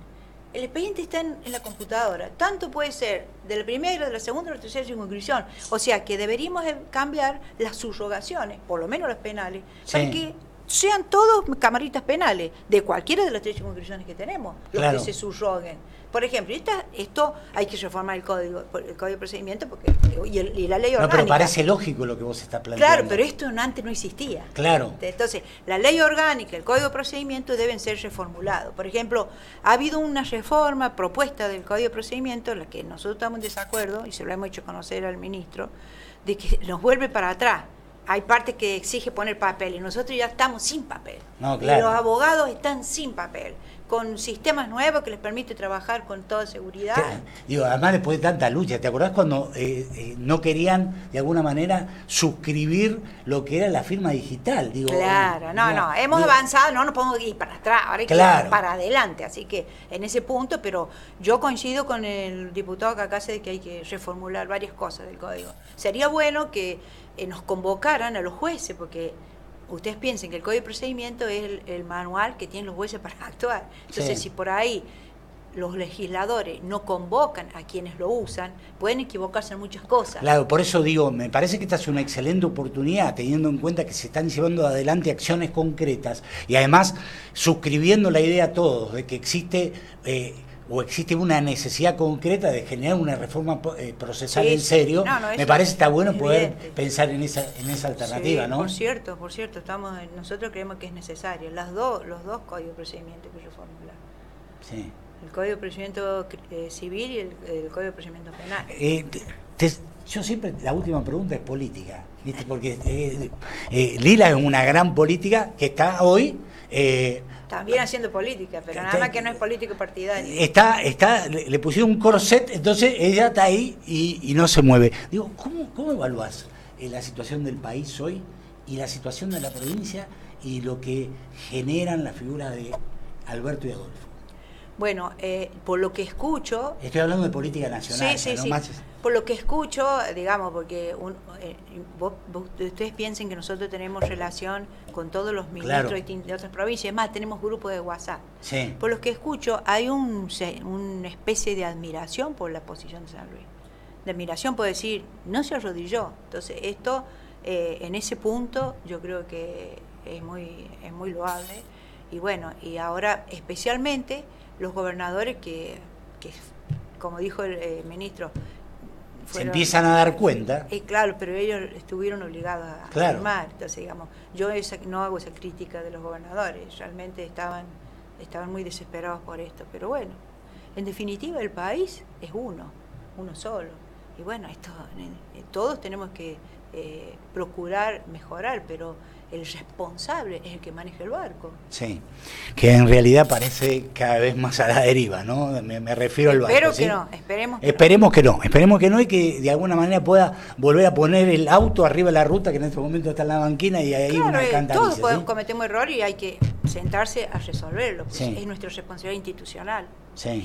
El expediente está en la computadora. Tanto puede ser de la primera, de la segunda o de la tercera circunscripción. O sea que deberíamos cambiar las subrogaciones, por lo menos las penales, sí. para que sean todos camaritas penales, de cualquiera de las 3 circunscripciones que tenemos, los claro. que se subroguen. Por ejemplo, esto hay que reformar el código de procedimiento y la ley orgánica. No, pero parece lógico lo que vos estás planteando. Claro, pero esto antes no existía. Claro. Entonces, la ley orgánica, el código de procedimiento deben ser reformulados. Por ejemplo, ha habido una reforma propuesta del código de procedimiento en la que nosotros estamos en desacuerdo, y se lo hemos hecho conocer al ministro, de que nos vuelve para atrás. Hay partes que exige poner papel y nosotros ya estamos sin papel. No, claro. Y los abogados están sin papel, con sistemas nuevos que les permite trabajar con toda seguridad. Claro. Digo, además después de tanta lucha, ¿te acordás cuando no querían de alguna manera suscribir lo que era la firma digital? Digo, claro, hemos avanzado, no nos podemos ir para atrás, ahora hay que ir para adelante, así que en ese punto, pero yo coincido con el diputado Cacase de que hay que reformular varias cosas del código. Sería bueno que nos convocaran a los jueces, porque ustedes piensen que el Código de Procedimiento es el manual que tienen los jueces para actuar. Entonces, si por ahí los legisladores no convocan a quienes lo usan, pueden equivocarse en muchas cosas. Claro, por eso digo, me parece que esta es una excelente oportunidad, teniendo en cuenta que se están llevando adelante acciones concretas y además suscribiendo la idea a todos de que existe una necesidad concreta de generar una reforma procesal en serio. Me parece que está bueno poder pensar en esa alternativa, sí, ¿no? Por cierto, nosotros creemos que es necesario los dos códigos de procedimiento que reformular. Sí. El Código de Procedimiento Civil y el Código de Procedimiento Penal. Yo siempre, la última pregunta es política, ¿viste? Porque Lila es una gran política que está hoy... También haciendo política, pero nada más que no es político partidario. Le pusieron un corset, entonces ella está ahí y no se mueve. Digo, ¿cómo evaluás la situación del país hoy y la situación de la provincia y lo que generan la figura de Alberto y Adolfo? Bueno, por lo que escucho... Estoy hablando de política nacional. Sí. Más... Por lo que escucho, digamos, porque ustedes piensen que nosotros tenemos relación con todos los ministros de otras provincias, es más, tenemos grupos de WhatsApp. Sí. Por lo que escucho, hay una especie de admiración por la posición de San Luis. De admiración puedo decir, no se arrodilló. Entonces, esto, en ese punto, yo creo que es muy loable. Y bueno, y ahora especialmente los gobernadores que como dijo el ministro, se empiezan a dar cuenta. Claro, pero ellos estuvieron obligados a firmar. Entonces, digamos, yo no hago esa crítica de los gobernadores, realmente estaban muy desesperados por esto. Pero bueno, en definitiva el país es uno solo. Y bueno, todos tenemos que procurar mejorar, pero el responsable es el que maneja el barco. Sí, que en realidad parece cada vez más a la deriva, ¿no? Me refiero al barco. Esperemos que no, y que de alguna manera pueda volver a poner el auto arriba de la ruta, que en este momento está en la banquina y hay una cantariza. Todos cometemos errores y hay que sentarse a resolverlo. Es nuestra responsabilidad institucional.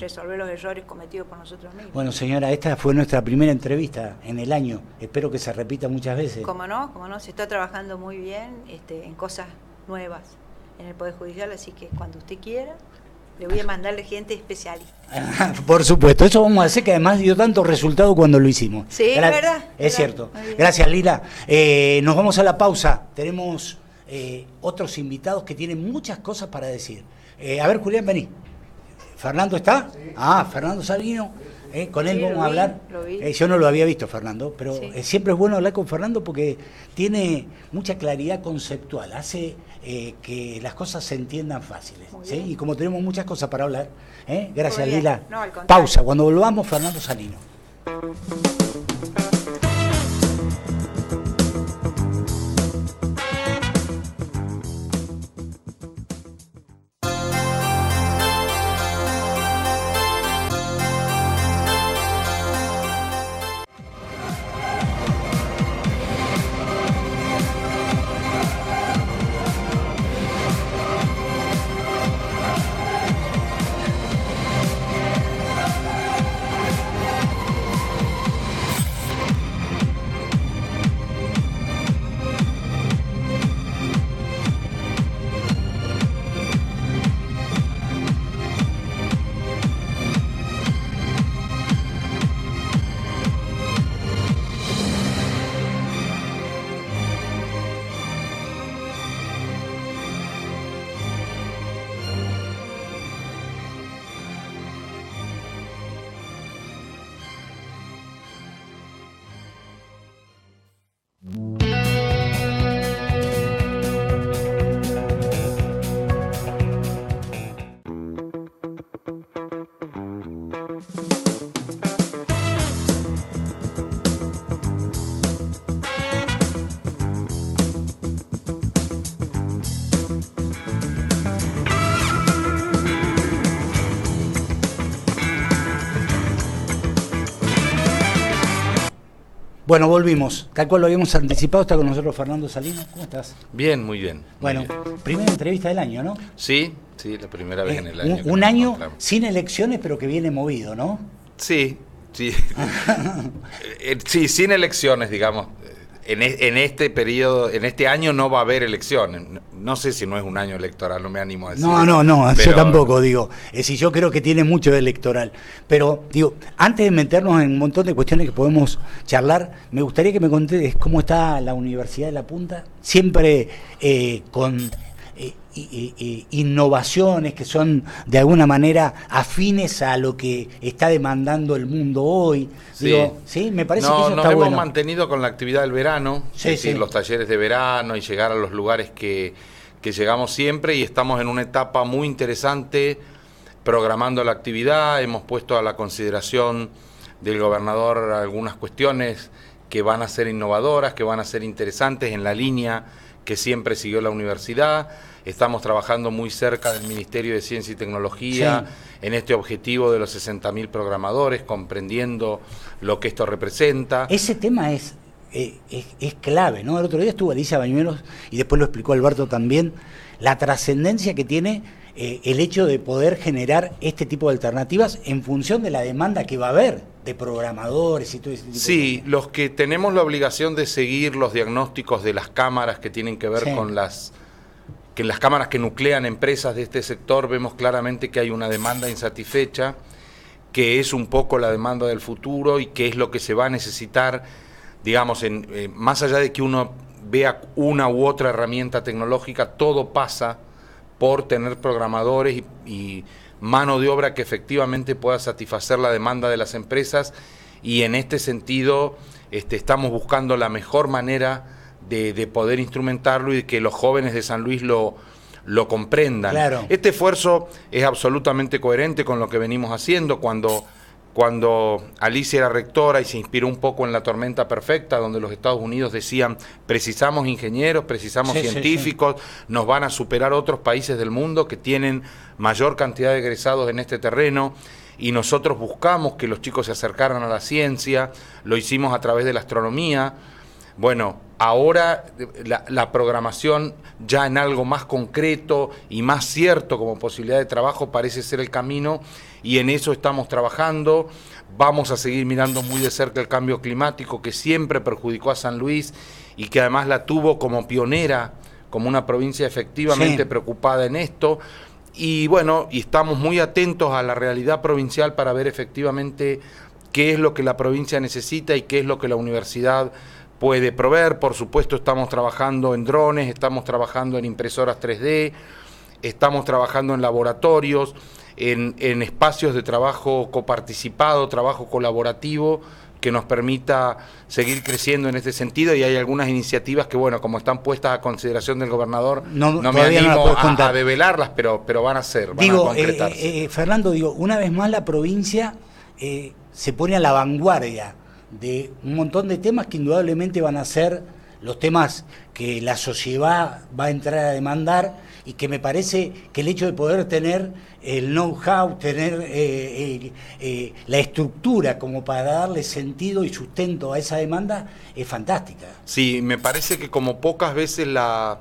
Resolver los errores cometidos por nosotros mismos. Bueno, señora, esta fue nuestra primera entrevista en el año. Espero que se repita muchas veces. Como no, se está trabajando muy bien en cosas nuevas en el Poder Judicial, así que cuando usted quiera, le voy a mandarle gente especialista. Por supuesto, eso vamos a hacer, que además dio tanto resultado cuando lo hicimos. Sí, es verdad. Es cierto. Gracias, Lila. Nos vamos a la pausa. Tenemos otros invitados que tienen muchas cosas para decir. A ver, Julián, vení. ¿Fernando está? Sí. Fernando Salino. Con él vamos a hablar. Yo no lo había visto, Fernando, pero siempre es bueno hablar con Fernando porque tiene mucha claridad conceptual, hace que las cosas se entiendan fáciles. ¿Sí? Y como tenemos muchas cosas para hablar, gracias, Lila. No, al contrario. Pausa, cuando volvamos, Fernando Salino. Bueno, volvimos. Tal cual lo habíamos anticipado, está con nosotros Fernando Salinas. ¿Cómo estás? Bien, muy bien. Bueno, primera entrevista del año, ¿no? Sí, la primera vez en el año. Un año sin elecciones, pero que viene movido, ¿no? Sí. Sí, sin elecciones, digamos. En este periodo, en este año no va a haber elecciones. No sé si no es un año electoral, no me animo a decir. No, pero... yo tampoco, digo. Es decir, yo creo que tiene mucho de electoral. Pero, digo, antes de meternos en un montón de cuestiones que podemos charlar, me gustaría que me contes cómo está la Universidad de La Punta, siempre con innovaciones que son de alguna manera afines a lo que está demandando el mundo hoy. Sí, digo, ¿sí? Me parece que eso nos está hemos bueno. mantenido con la actividad del verano, Sí, es decir, sí. los talleres de verano y llegar a los lugares que llegamos siempre, y estamos en una etapa muy interesante programando la actividad. Hemos puesto a la consideración del gobernador algunas cuestiones que van a ser innovadoras, que van a ser interesantes en la línea que siempre siguió la universidad. Estamos trabajando muy cerca del Ministerio de Ciencia y Tecnología, sí, en este objetivo de los 60.000 programadores, comprendiendo lo que esto representa. Ese tema es clave, ¿no? El otro día estuvo Alicia Bañuelos y después lo explicó Alberto también, la trascendencia que tiene el hecho de poder generar este tipo de alternativas en función de la demanda que va a haber de programadores y todo ese tipo de cosas. Los que tenemos la obligación de seguir los diagnósticos de las cámaras que tienen que ver con las cámaras que nuclean empresas de este sector, vemos claramente que hay una demanda insatisfecha, que es un poco la demanda del futuro y que es lo que se va a necesitar, digamos, más allá de que uno vea una u otra herramienta tecnológica, todo pasa por tener programadores y mano de obra que efectivamente pueda satisfacer la demanda de las empresas, y en este sentido estamos buscando la mejor manera de poder instrumentarlo y de que los jóvenes de San Luis lo comprendan. Claro. Este esfuerzo es absolutamente coherente con lo que venimos haciendo. Cuando Alicia era rectora y se inspiró un poco en La Tormenta Perfecta, donde los Estados Unidos decían, precisamos ingenieros, precisamos científicos, nos van a superar otros países del mundo que tienen mayor cantidad de egresados en este terreno, y nosotros buscamos que los chicos se acercaran a la ciencia, lo hicimos a través de la astronomía. Bueno, ahora la programación ya en algo más concreto y más cierto como posibilidad de trabajo parece ser el camino, y en eso estamos trabajando. Vamos a seguir mirando muy de cerca el cambio climático, que siempre perjudicó a San Luis y que además la tuvo como pionera, como una provincia efectivamente preocupada en esto. Y bueno, y estamos muy atentos a la realidad provincial para ver efectivamente qué es lo que la provincia necesita y qué es lo que la universidad puede proveer. Por supuesto, estamos trabajando en drones, estamos trabajando en impresoras 3D, estamos trabajando en laboratorios, en espacios de trabajo coparticipado, trabajo colaborativo, que nos permita seguir creciendo en este sentido, y hay algunas iniciativas que, bueno, como están puestas a consideración del gobernador, no me animo a develarlas, pero van a ser, van a concretarse. Fernando, una vez más la provincia se pone a la vanguardia de un montón de temas que indudablemente van a ser los temas que la sociedad va a entrar a demandar, y que me parece que el hecho de poder tener el know-how, tener la estructura como para darle sentido y sustento a esa demanda es fantástica. Sí, me parece que como pocas veces la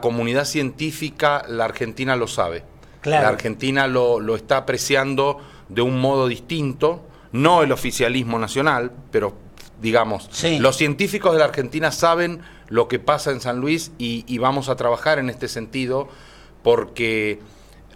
comunidad científica, la Argentina lo sabe. Claro. La Argentina lo está apreciando de un modo distinto, no el oficialismo nacional, pero digamos, los científicos de la Argentina saben lo que pasa en San Luis, y vamos a trabajar en este sentido, porque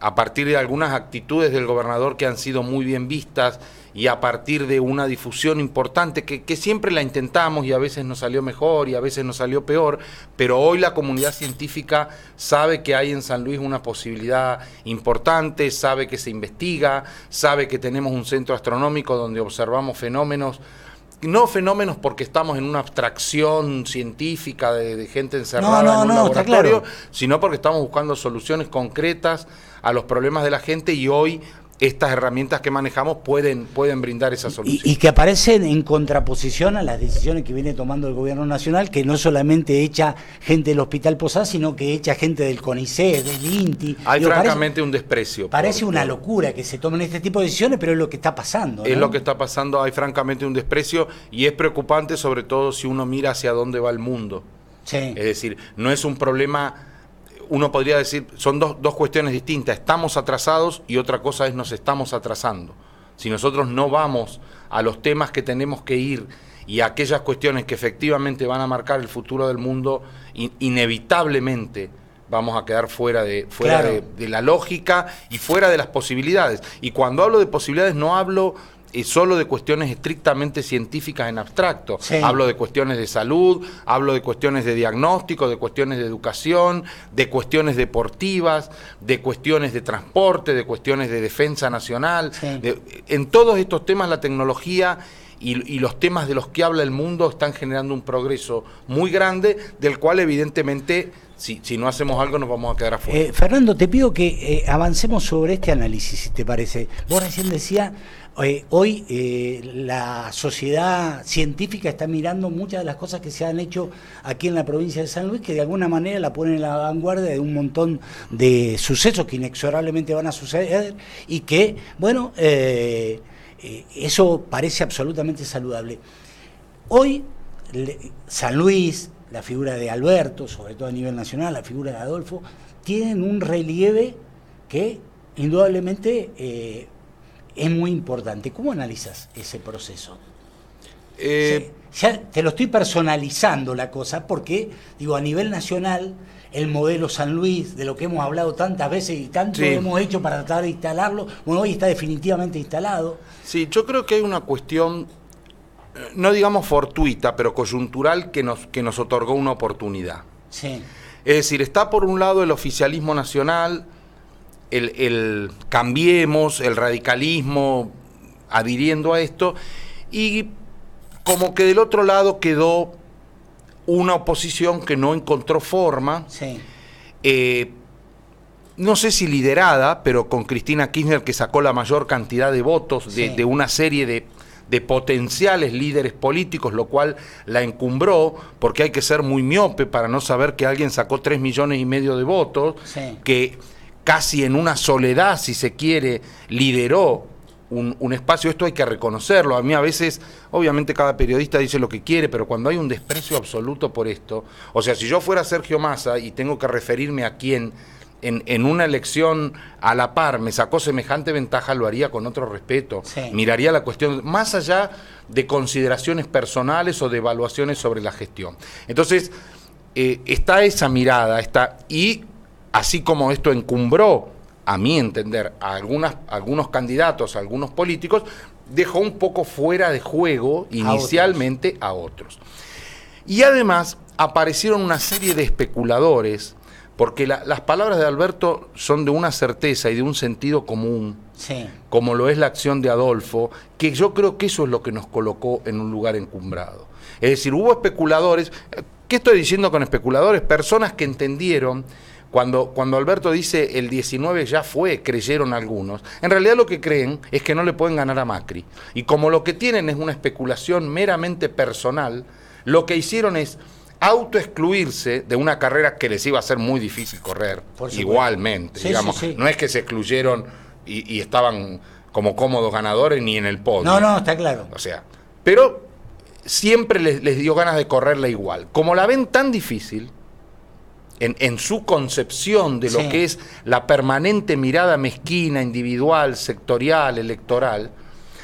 a partir de algunas actitudes del gobernador que han sido muy bien vistas, y a partir de una difusión importante que siempre la intentamos, y a veces nos salió mejor y a veces nos salió peor, pero hoy la comunidad científica sabe que hay en San Luis una posibilidad importante, sabe que se investiga, sabe que tenemos un centro astronómico donde observamos fenómenos, no fenómenos porque estamos en una abstracción científica de gente encerrada en un laboratorio, sino porque estamos buscando soluciones concretas a los problemas de la gente, y hoy estas herramientas que manejamos pueden brindar esa solución. Y que aparecen en contraposición a las decisiones que viene tomando el gobierno nacional, que no solamente echa gente del Hospital Posada, sino que echa gente del CONICET, del INTI. Hay francamente un desprecio. Parece una locura que se tomen este tipo de decisiones, pero es lo que está pasando, ¿no? Es lo que está pasando, hay francamente un desprecio y es preocupante, sobre todo si uno mira hacia dónde va el mundo. Sí. Es decir, no es un problema... Uno podría decir, son dos cuestiones distintas, estamos atrasados y otra cosa es nos estamos atrasando. Si nosotros no vamos a los temas que tenemos que ir y a aquellas cuestiones que efectivamente van a marcar el futuro del mundo, inevitablemente vamos a quedar fuera de la lógica y fuera de las posibilidades. Y cuando hablo de posibilidades no hablo solo de cuestiones estrictamente científicas en abstracto. Sí. Hablo de cuestiones de salud, hablo de cuestiones de diagnóstico, de cuestiones de educación, de cuestiones deportivas, de cuestiones de transporte, de cuestiones de defensa nacional. Sí. En todos estos temas la tecnología y los temas de los que habla el mundo están generando un progreso muy grande, del cual evidentemente si no hacemos algo nos vamos a quedar afuera. Fernando, te pido que avancemos sobre este análisis, si te parece. Vos recién decías... Hoy la sociedad científica está mirando muchas de las cosas que se han hecho aquí en la provincia de San Luis, que de alguna manera la ponen en la vanguardia de un montón de sucesos que inexorablemente van a suceder y que, bueno, eso parece absolutamente saludable. Hoy San Luis, la figura de Alberto, sobre todo a nivel nacional, la figura de Adolfo, tienen un relieve que indudablemente... es muy importante. ¿Cómo analizas ese proceso? Ya te lo estoy personalizando la cosa, porque, digo, a nivel nacional, el modelo San Luis, de lo que hemos hablado tantas veces y tanto hemos hecho para tratar de instalarlo, bueno, hoy está definitivamente instalado. Sí, yo creo que hay una cuestión, no digamos fortuita, pero coyuntural, que nos otorgó una oportunidad. Sí. Es decir, está por un lado el oficialismo nacional, el cambiemos, el radicalismo adhiriendo a esto, y como que del otro lado quedó una oposición que no encontró forma, Sí. No sé si liderada, pero con Cristina Kirchner, que sacó la mayor cantidad de votos de una serie de potenciales líderes políticos, lo cual la encumbró, porque hay que ser muy miope para no saber que alguien sacó 3,5 millones de votos, que casi en una soledad, si se quiere, lideró un espacio. Esto hay que reconocerlo. A mí a veces, obviamente cada periodista dice lo que quiere, pero cuando hay un desprecio absoluto por esto, o sea, si yo fuera Sergio Massa y tengo que referirme a quien en una elección a la par me sacó semejante ventaja, lo haría con otro respeto. Miraría la cuestión más allá de consideraciones personales o de evaluaciones sobre la gestión. Entonces, está esa mirada, y así como esto encumbró, a mi entender, a algunos candidatos, a algunos políticos, dejó un poco fuera de juego inicialmente a otros. Y además aparecieron una serie de especuladores, porque las palabras de Alberto son de una certeza y de un sentido común, como lo es la acción de Adolfo, que yo creo que eso es lo que nos colocó en un lugar encumbrado. Es decir, hubo especuladores. ¿Qué estoy diciendo con especuladores? Personas que entendieron, cuando Alberto dice el 19 ya fue, creyeron algunos. En realidad lo que creen es que no le pueden ganar a Macri. Y como lo que tienen es una especulación meramente personal, lo que hicieron es autoexcluirse de una carrera que les iba a ser muy difícil correr, igualmente. Digamos, no es que se excluyeron y estaban como cómodos ganadores ni en el podio. No, está claro. O sea, pero siempre les dio ganas de correrla igual. Como la ven tan difícil, en su concepción de lo que es la permanente mirada mezquina, individual, sectorial, electoral,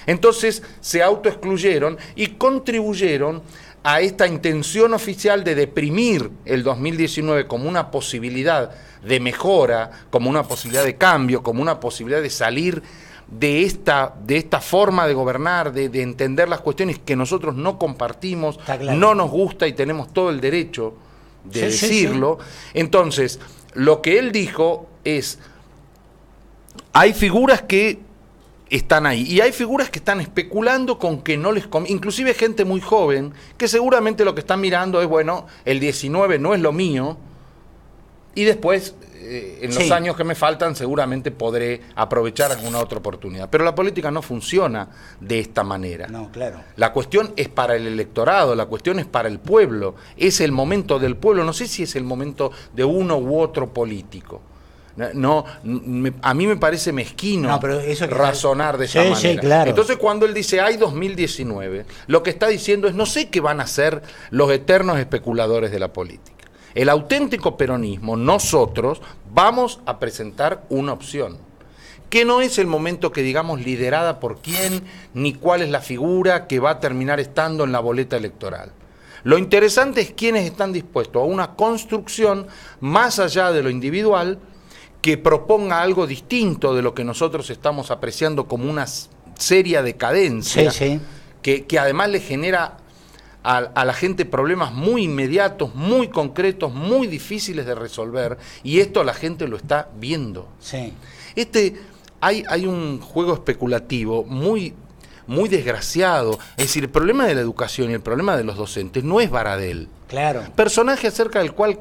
entonces se autoexcluyeron y contribuyeron a esta intención oficial de deprimir el 2019 como una posibilidad de mejora, como una posibilidad de cambio, como una posibilidad de salir de esta forma de gobernar, de entender las cuestiones que nosotros no compartimos, no nos gusta y tenemos todo el derecho de decirlo. Entonces, lo que él dijo es, hay figuras que están ahí, y hay figuras que están especulando con que no les conviene, inclusive gente muy joven, que seguramente lo que están mirando es, bueno, el 19 no es lo mío, y después en los años que me faltan seguramente podré aprovechar alguna otra oportunidad. Pero la política no funciona de esta manera. No, claro. La cuestión es para el electorado, la cuestión es para el pueblo. Es el momento del pueblo, no sé si es el momento de uno u otro político. A mí me parece mezquino razonar de esa manera. Sí, claro. Entonces, cuando él dice hay 2019, lo que está diciendo es no sé qué van a hacer los eternos especuladores de la política. El auténtico peronismo, nosotros vamos a presentar una opción, que no es el momento que digamos liderada por quién, ni cuál es la figura que va a terminar estando en la boleta electoral. Lo interesante es quiénes están dispuestos a una construcción más allá de lo individual, que proponga algo distinto de lo que nosotros estamos apreciando como una seria decadencia, que además le genera a la gente problemas muy inmediatos, muy concretos, muy difíciles de resolver, y esto la gente lo está viendo. Sí. Hay un juego especulativo muy desgraciado. Es decir, el problema de la educación y el problema de los docentes no es Baradel. Claro. Personaje acerca del cual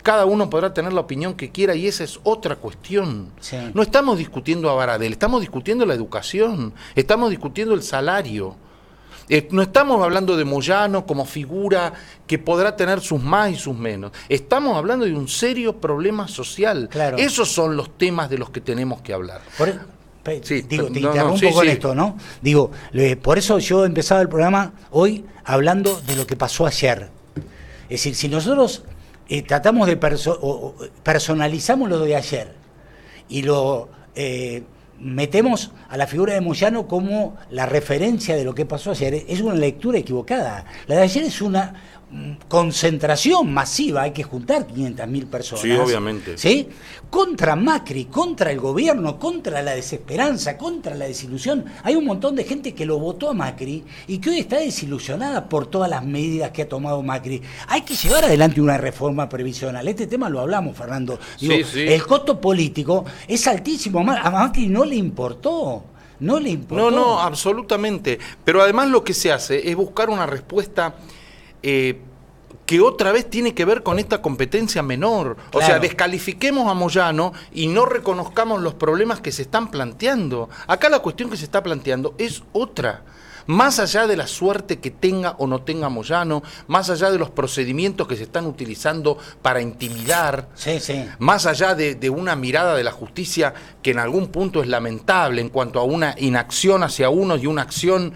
cada uno podrá tener la opinión que quiera, y esa es otra cuestión. Sí. No estamos discutiendo a Baradel, estamos discutiendo la educación, estamos discutiendo el salario. No estamos hablando de Moyano como figura que podrá tener sus más y sus menos. Estamos hablando de un serio problema social. Claro. Esos son los temas de los que tenemos que hablar. Te interrumpo con esto, ¿no? Digo, por eso yo empezaba el programa hoy hablando de lo que pasó ayer. Es decir, si nosotros tratamos de personalizamos lo de ayer y lo metemos a la figura de Moyano como la referencia de lo que pasó ayer, es una lectura equivocada. La de ayer es una concentración masiva, hay que juntar 500.000 personas. Sí, obviamente. ¿Sí? Contra Macri, contra el gobierno, contra la desesperanza, contra la desilusión. Hay un montón de gente que lo votó a Macri y que hoy está desilusionada por todas las medidas que ha tomado Macri. Hay que llevar adelante una reforma previsional. Este tema lo hablamos, Fernando. Digo, el costo político es altísimo. A Macri no le importó. No, absolutamente. Pero además lo que se hace es buscar una respuesta que otra vez tiene que ver con esta competencia menor. Claro. O sea, descalifiquemos a Moyano y no reconozcamos los problemas que se están planteando. Acá la cuestión que se está planteando es otra. Más allá de la suerte que tenga o no tenga Moyano, más allá de los procedimientos que se están utilizando para intimidar, más allá de una mirada de la justicia que en algún punto es lamentable en cuanto a una inacción hacia uno y una acción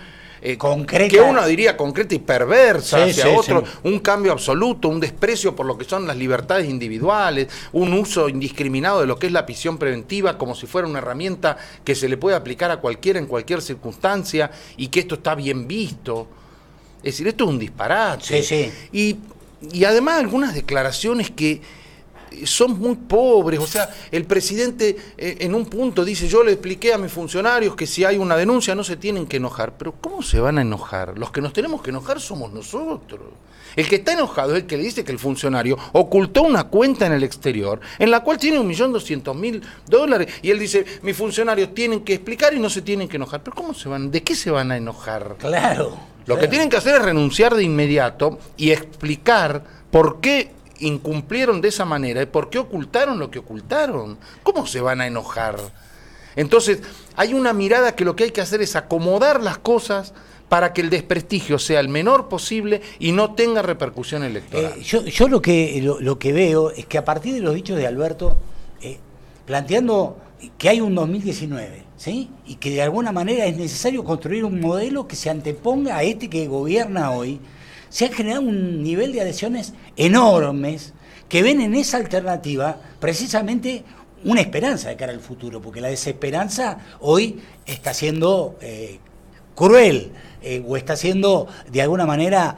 concreta, que uno diría concreta y perversa hacia otro, un cambio absoluto, un desprecio por lo que son las libertades individuales, un uso indiscriminado de lo que es la prisión preventiva como si fuera una herramienta que se le puede aplicar a cualquiera en cualquier circunstancia y que esto está bien visto. Es decir, esto es un disparate. Y además algunas declaraciones que son muy pobres. O sea, el presidente en un punto dice: yo le expliqué a mis funcionarios que si hay una denuncia no se tienen que enojar. Pero ¿cómo se van a enojar? Los que nos tenemos que enojar somos nosotros. El que está enojado es el que le dice que el funcionario ocultó una cuenta en el exterior en la cual tiene $1.200.000 y él dice: mis funcionarios tienen que explicar y no se tienen que enojar. Pero ¿de qué se van a enojar? Claro. Lo que tienen que hacer es renunciar de inmediato y explicar por qué incumplieron de esa manera y por qué ocultaron lo que ocultaron. ¿Cómo se van a enojar? Entonces, hay una mirada que lo que hay que hacer es acomodar las cosas para que el desprestigio sea el menor posible y no tenga repercusión electoral. Yo lo que veo es que a partir de los dichos de Alberto, planteando que hay un 2019, ¿sí? Y que de alguna manera es necesario construir un modelo que se anteponga a este que gobierna hoy, se ha generado un nivel de adhesiones enormes que ven en esa alternativa precisamente una esperanza de cara al futuro, porque la desesperanza hoy está siendo cruel, o está siendo de alguna manera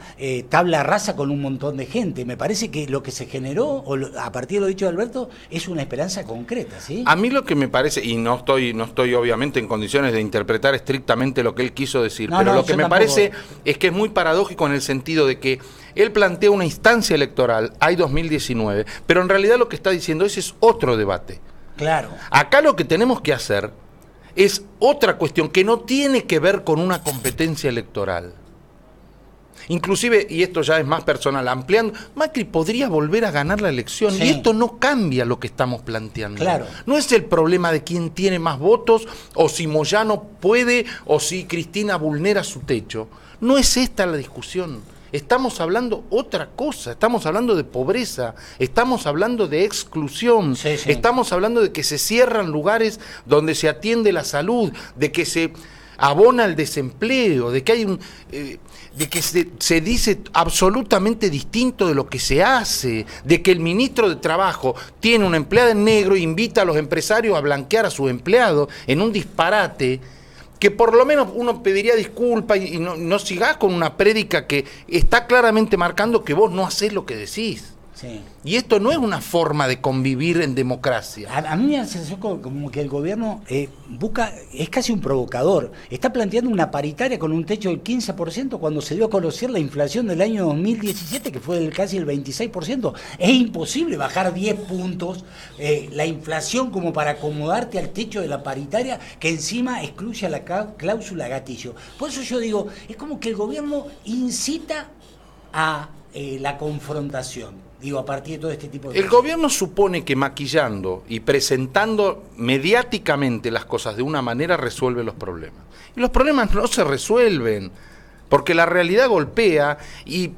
tabla rasa con un montón de gente. Me parece que lo que se generó a partir de lo dicho de Alberto es una esperanza concreta, ¿sí? A mí lo que me parece, y no estoy obviamente en condiciones de interpretar estrictamente lo que él quiso decir, pero lo que me parece es que es muy paradójico en el sentido de que él plantea una instancia electoral, hay 2019, pero en realidad lo que está diciendo ese es otro debate. Claro. Acá lo que tenemos que hacer es otra cuestión que no tiene que ver con una competencia electoral. Inclusive, y esto ya es más personal, ampliando, Macri podría volver a ganar la elección, sí. Y esto no cambia lo que estamos planteando. Claro. No es el problema de quién tiene más votos, o si Moyano puede, o si Cristina vulnera su techo. No es esta la discusión. Estamos hablando otra cosa, estamos hablando de pobreza, estamos hablando de exclusión, sí, sí. Estamos hablando de que se cierran lugares donde se atiende la salud, de que se abona el desempleo, de que hay de que se dice absolutamente distinto de lo que se hace, de que el ministro de Trabajo tiene una empleada en negro e invita a los empresarios a blanquear a sus empleados en un disparate, que por lo menos uno pediría disculpas y no sigas con una prédica que está claramente marcando que vos no hacés lo que decís. Sí. Y esto no es una forma de convivir en democracia. A mí me da la sensación como que el gobierno busca, es casi un provocador. Está planteando una paritaria con un techo del 15% cuando se dio a conocer la inflación del año 2017, que fue casi el 26%. Es imposible bajar 10 puntos la inflación como para acomodarte al techo de la paritaria, que encima excluye a la cláusula gatillo. Por eso yo digo, es como que el gobierno incita a la confrontación. Digo, a partir de todo este tipo de El gobierno supone que maquillando y presentando mediáticamente las cosas de una manera resuelve los problemas. Y los problemas no se resuelven, porque la realidad golpea y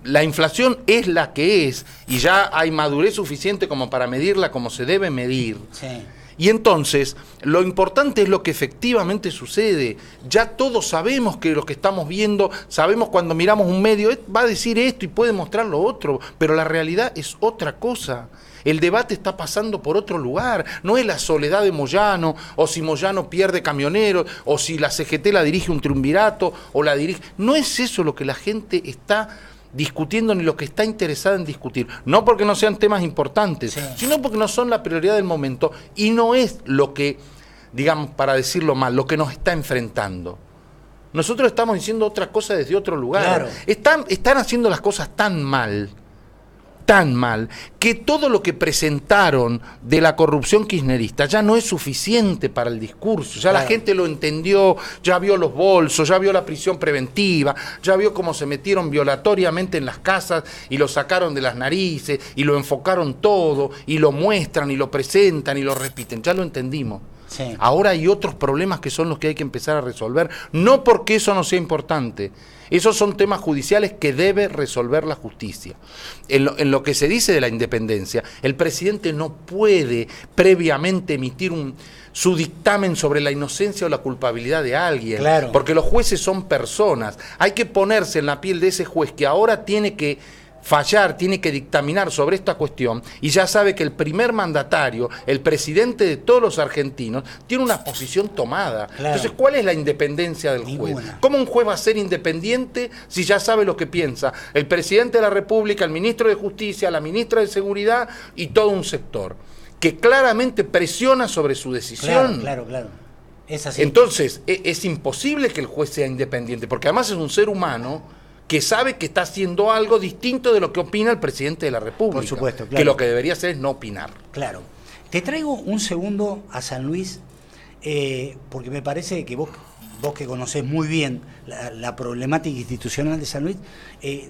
la inflación es la que es, y ya hay madurez suficiente como para medirla como se debe medir. Sí. Y entonces, lo importante es lo que efectivamente sucede. Ya todos sabemos que lo que estamos viendo, sabemos cuando miramos un medio, va a decir esto y puede mostrar lo otro, pero la realidad es otra cosa. El debate está pasando por otro lugar. No es la soledad de Moyano, o si Moyano pierde camioneros, o si la CGT la dirige un triunvirato, o la dirige... No es eso lo que la gente está discutiendo ni lo que está interesada en discutir. No porque no sean temas importantes, sí, sino porque no son la prioridad del momento y no es lo que, digamos, para decirlo mal, lo que nos está enfrentando. Nosotros estamos diciendo otra cosa desde otro lugar. Claro. Están haciendo las cosas tan mal, que todo lo que presentaron de la corrupción kirchnerista ya no es suficiente para el discurso. Ya claro, la gente lo entendió, ya vio los bolsos, ya vio la prisión preventiva, ya vio cómo se metieron violatoriamente en las casas y lo sacaron de las narices y lo enfocaron todo y lo muestran y lo presentan y lo repiten. Ya lo entendimos. Sí. Ahora hay otros problemas que son los que hay que empezar a resolver, no porque eso no sea importante. Esos son temas judiciales que debe resolver la justicia. En lo que se dice de la independencia, el presidente no puede previamente emitir su dictamen sobre la inocencia o la culpabilidad de alguien, claro, porque los jueces son personas. Hay que ponerse en la piel de ese juez que ahora tiene que fallar, tiene que dictaminar sobre esta cuestión y ya sabe que el primer mandatario, el presidente de todos los argentinos, tiene una posición tomada. Claro. Entonces, ¿cuál es la independencia del juez? ¿Cómo un juez va a ser independiente si ya sabe lo que piensa el presidente de la República, el ministro de Justicia, la ministra de Seguridad y todo un sector que claramente presiona sobre su decisión? Claro. Es así. Entonces, es imposible que el juez sea independiente, porque además es un ser humano que sabe que está haciendo algo distinto de lo que opina el presidente de la República. Por supuesto, claro. Que lo que debería hacer es no opinar. Claro. Te traigo un segundo a San Luis, porque me parece que vos que conocés muy bien la problemática institucional de San Luis,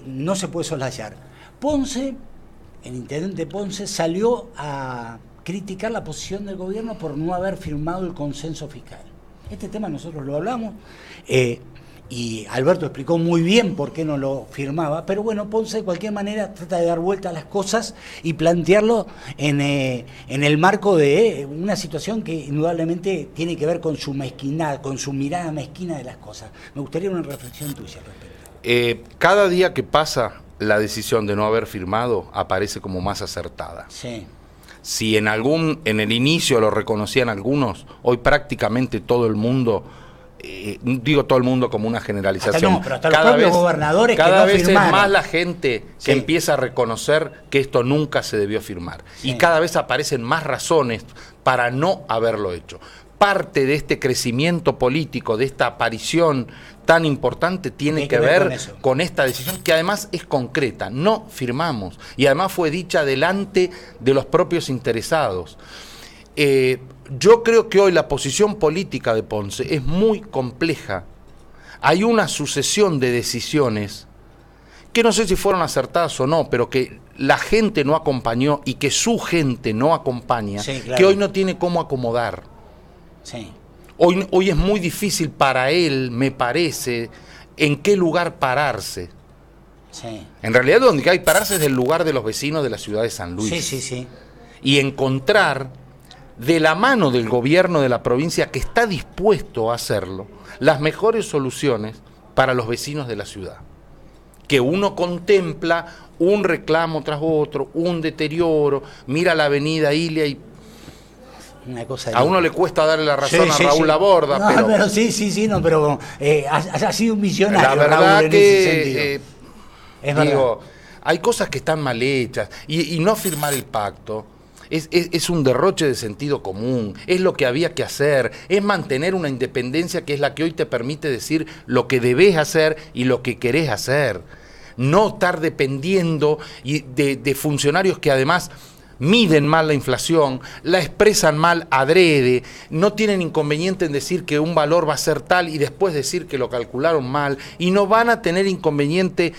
no se puede soslayar. Ponce, el intendente Ponce, salió a criticar la posición del gobierno por no haber firmado el consenso fiscal. Este tema nosotros lo hablamos, y Alberto explicó muy bien por qué no lo firmaba, pero bueno, Ponce de cualquier manera trata de dar vuelta a las cosas y plantearlo en el marco de una situación que indudablemente tiene que ver con su mezquindad, con su mirada mezquina de las cosas. Me gustaría una reflexión tuya al respecto. Cada día que pasa, la decisión de no haber firmado aparece como más acertada. Sí. Si en el inicio lo reconocían algunos, hoy prácticamente todo el mundo... digo todo el mundo como una generalización, pero hasta los propios gobernadores cada que no vez firmaron. Es más la gente que empieza a reconocer que esto nunca se debió firmar, y cada vez aparecen más razones para no haberlo hecho. Parte de este crecimiento político, de esta aparición tan importante, tiene que ver con esta decisión, que además es concreta. No firmamos, y además fue dicha delante de los propios interesados. Yo creo que hoy la posición política de Ponce es muy compleja. Hay una sucesión de decisiones que no sé si fueron acertadas o no, pero que la gente no acompañó y que su gente no acompaña, sí, claro. que hoy no tiene cómo acomodar. Sí. Hoy es muy difícil para él, me parece, en qué lugar pararse. Sí. En realidad donde hay que pararse es del lugar de los vecinos de la ciudad de San Luis. Sí, sí, sí. Y encontrar, de la mano del gobierno de la provincia, que está dispuesto a hacerlo, las mejores soluciones para los vecinos de la ciudad. Que uno contempla un reclamo tras otro, un deterioro, mira la avenida Ilia y Una cosa a uno le cuesta darle la razón a Raúl Laborda, no, pero sí, no, pero ha sido un millonario. la verdad Raúl, en ese sentido. que digo, hay cosas que están mal hechas y no firmar el pacto es un derroche de sentido común, es lo que había que hacer, es mantener una independencia que es la que hoy te permite decir lo que debes hacer y lo que querés hacer, no estar dependiendo de funcionarios que además miden mal la inflación, la expresan mal adrede, no tienen inconveniente en decir que un valor va a ser tal y después decir que lo calcularon mal, y no van a tener inconveniente,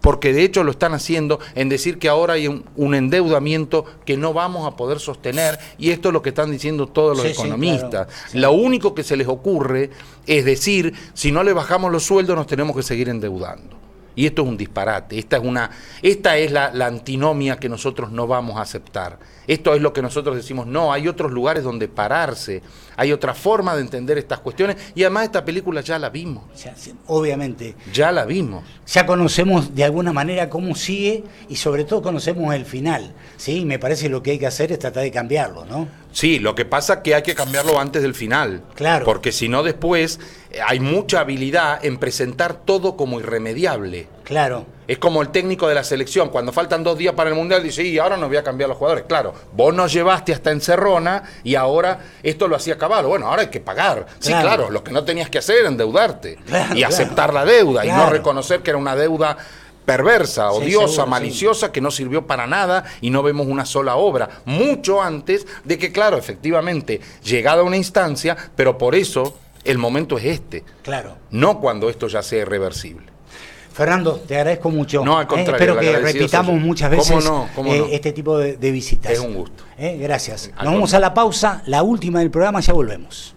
porque de hecho lo están haciendo, en decir que ahora hay un endeudamiento que no vamos a poder sostener, y esto es lo que están diciendo todos los economistas. Claro, sí. Lo único que se les ocurre es decir, si no le bajamos los sueldos nos tenemos que seguir endeudando. Y esto es un disparate, esta es la antinomia que nosotros no vamos a aceptar. Esto es lo que nosotros decimos, no, hay otros lugares donde pararse, hay otra forma de entender estas cuestiones, y además esta película ya la vimos. Obviamente. Ya la vimos. Ya conocemos de alguna manera cómo sigue y sobre todo conocemos el final, ¿sí? Me parece que lo que hay que hacer es tratar de cambiarlo, ¿no? Sí, lo que pasa es que hay que cambiarlo antes del final. Claro. Porque si no después hay mucha habilidad en presentar todo como irremediable. Claro. Es como el técnico de la selección, cuando faltan 2 días para el Mundial, dice, y ahora no voy a cambiar los jugadores. Claro, vos nos llevaste hasta Encerrona y ahora esto lo hacía Caballo. Bueno, ahora hay que pagar. Sí, claro, lo que no tenías que hacer era endeudarte y aceptar la deuda y no reconocer que era una deuda perversa, odiosa, seguro, maliciosa, que no sirvió para nada y no vemos una sola obra. Mucho antes de que, claro, efectivamente, llegada una instancia, pero por eso el momento es este. Claro. No cuando esto ya sea irreversible. Fernando, te agradezco mucho. No, al contrario. Espero que repitamos muchas veces ¿Cómo no? este tipo de visitas. Es un gusto. Gracias. Nos vamos a la pausa, la última del programa, ya volvemos.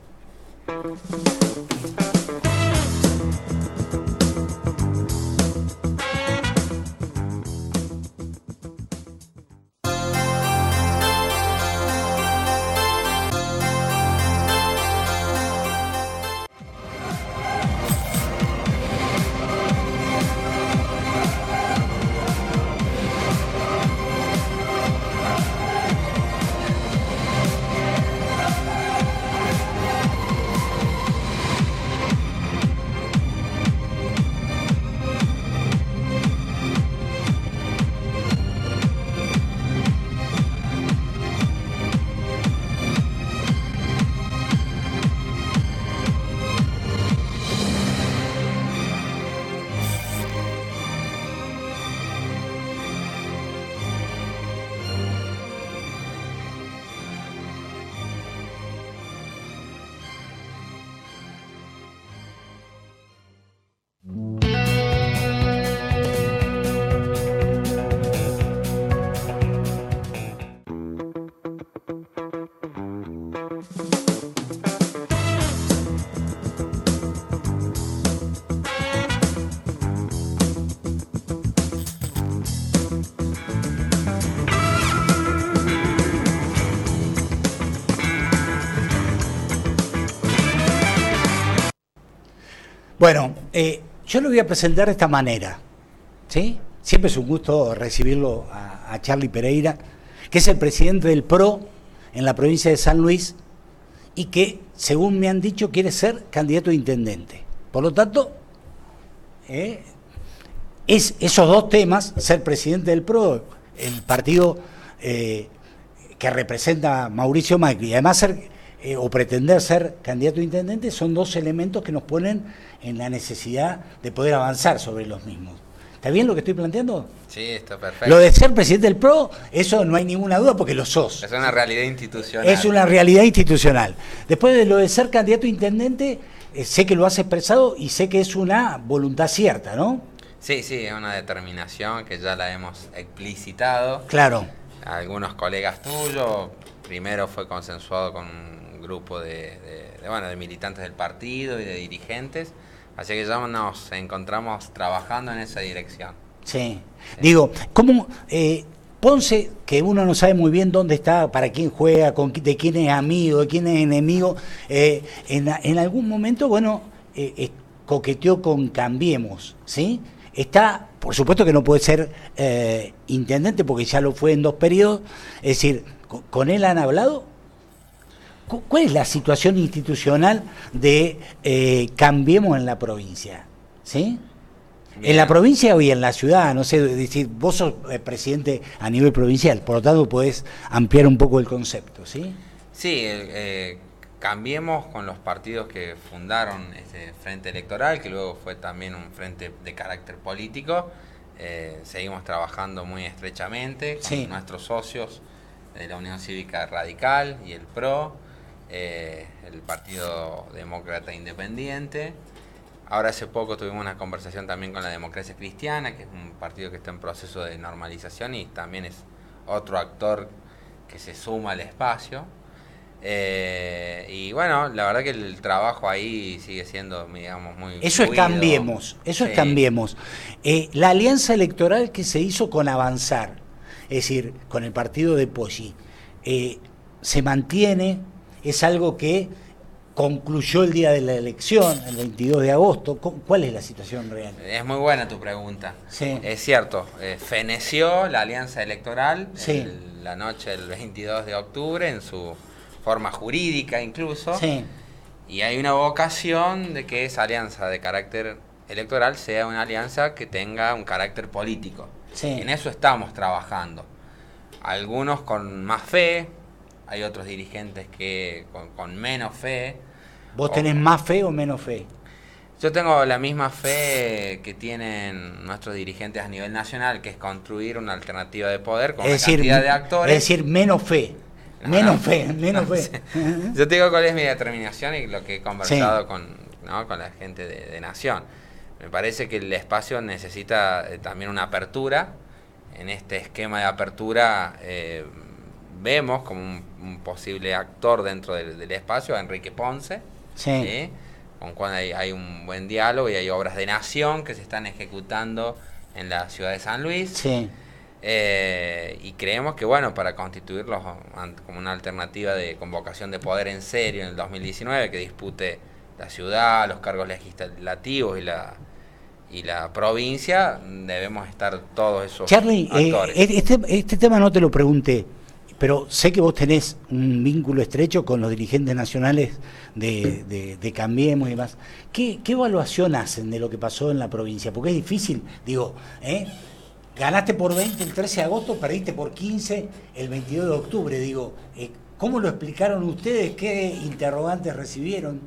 Bueno, yo lo voy a presentar de esta manera, ¿sí? Siempre es un gusto recibirlo a Charly Pereira, que es el presidente del PRO en la provincia de San Luis y que, según me han dicho, quiere ser candidato a intendente. Por lo tanto, es esos dos temas, ser presidente del PRO, el partido que representa a Mauricio Macri, y además ser o pretender ser candidato a intendente, son dos elementos que nos ponen en la necesidad de poder avanzar sobre los mismos. ¿Está bien lo que estoy planteando? Sí, está perfecto. Lo de ser presidente del PRO, eso no hay ninguna duda porque lo sos. Es una realidad institucional. Es una realidad institucional. Después de lo de ser candidato a intendente, sé que lo has expresado y sé que es una voluntad cierta, ¿no? Sí, sí, es una determinación que ya la hemos explicitado. Claro. Algunos colegas tuyos, primero fue consensuado con un grupo bueno, de militantes del partido y de dirigentes, así que ya nos encontramos trabajando en esa dirección. Sí. Digo, ¿cómo Ponce, que uno no sabe muy bien dónde está, para quién juega, de quién es amigo, de quién es enemigo, en algún momento, bueno, coqueteó con Cambiemos, ¿sí? Está, por supuesto que no puede ser intendente porque ya lo fue en 2 periodos, es decir, ¿con él han hablado? ¿Cuál es la situación institucional de Cambiemos en la provincia? ¿Sí? Bien. ¿En la provincia o en la ciudad? No sé, decir, vos sos presidente a nivel provincial, por lo tanto podés ampliar un poco el concepto, ¿sí? Sí, Cambiemos con los partidos que fundaron este frente electoral, que luego fue también un frente de carácter político. Seguimos trabajando muy estrechamente con nuestros socios de la Unión Cívica Radical y el PRO, el Partido Demócrata Independiente. Ahora hace poco tuvimos una conversación también con la Democracia Cristiana, que es un partido que está en proceso de normalización y también es otro actor que se suma al espacio. Y bueno, la verdad que el trabajo ahí sigue siendo, digamos, muy Eso fluido. Es Cambiemos, eso sí. Es Cambiemos. La alianza electoral que se hizo con Avanzar, es decir, con el partido de Poggi, se mantiene, es algo que concluyó el día de la elección, el 22 de agosto. ¿Cuál es la situación real? Es muy buena tu pregunta. Sí. Es cierto, feneció la alianza electoral sí. La noche del 22 de octubre en su forma jurídica incluso, sí. Y hay una vocación de que esa alianza de carácter electoral sea una alianza que tenga un carácter político. Sí. En eso estamos trabajando. Algunos con más fe, hay otros dirigentes que con menos fe. ¿Vos tenés más fe o menos fe? Yo tengo la misma fe que tienen nuestros dirigentes a nivel nacional, que es construir una alternativa de poder con una cantidad de actores. Es decir, menos fe. Menos fe. Sí. Yo te digo cuál es mi determinación y lo que he conversado con la gente de Nación. Me parece que el espacio necesita también una apertura. En este esquema de apertura vemos como un posible actor dentro del espacio a Enrique Ponce, sí. Con cual hay un buen diálogo y hay obras de Nación que se están ejecutando en la ciudad de San Luis. Sí. Y creemos que, bueno, para constituirlos como una alternativa de convocación de poder en serio en el 2019, que dispute la ciudad, los cargos legislativos y la provincia, debemos estar todos esos Charly, actores. Este tema no te lo pregunté, pero sé que vos tenés un vínculo estrecho con los dirigentes nacionales de Cambiemos y demás. ¿Qué evaluación hacen de lo que pasó en la provincia? Porque es difícil, digo, ganaste por 20 el 13 de agosto, perdiste por 15 el 22 de octubre. Digo, ¿cómo lo explicaron ustedes? ¿Qué interrogantes recibieron?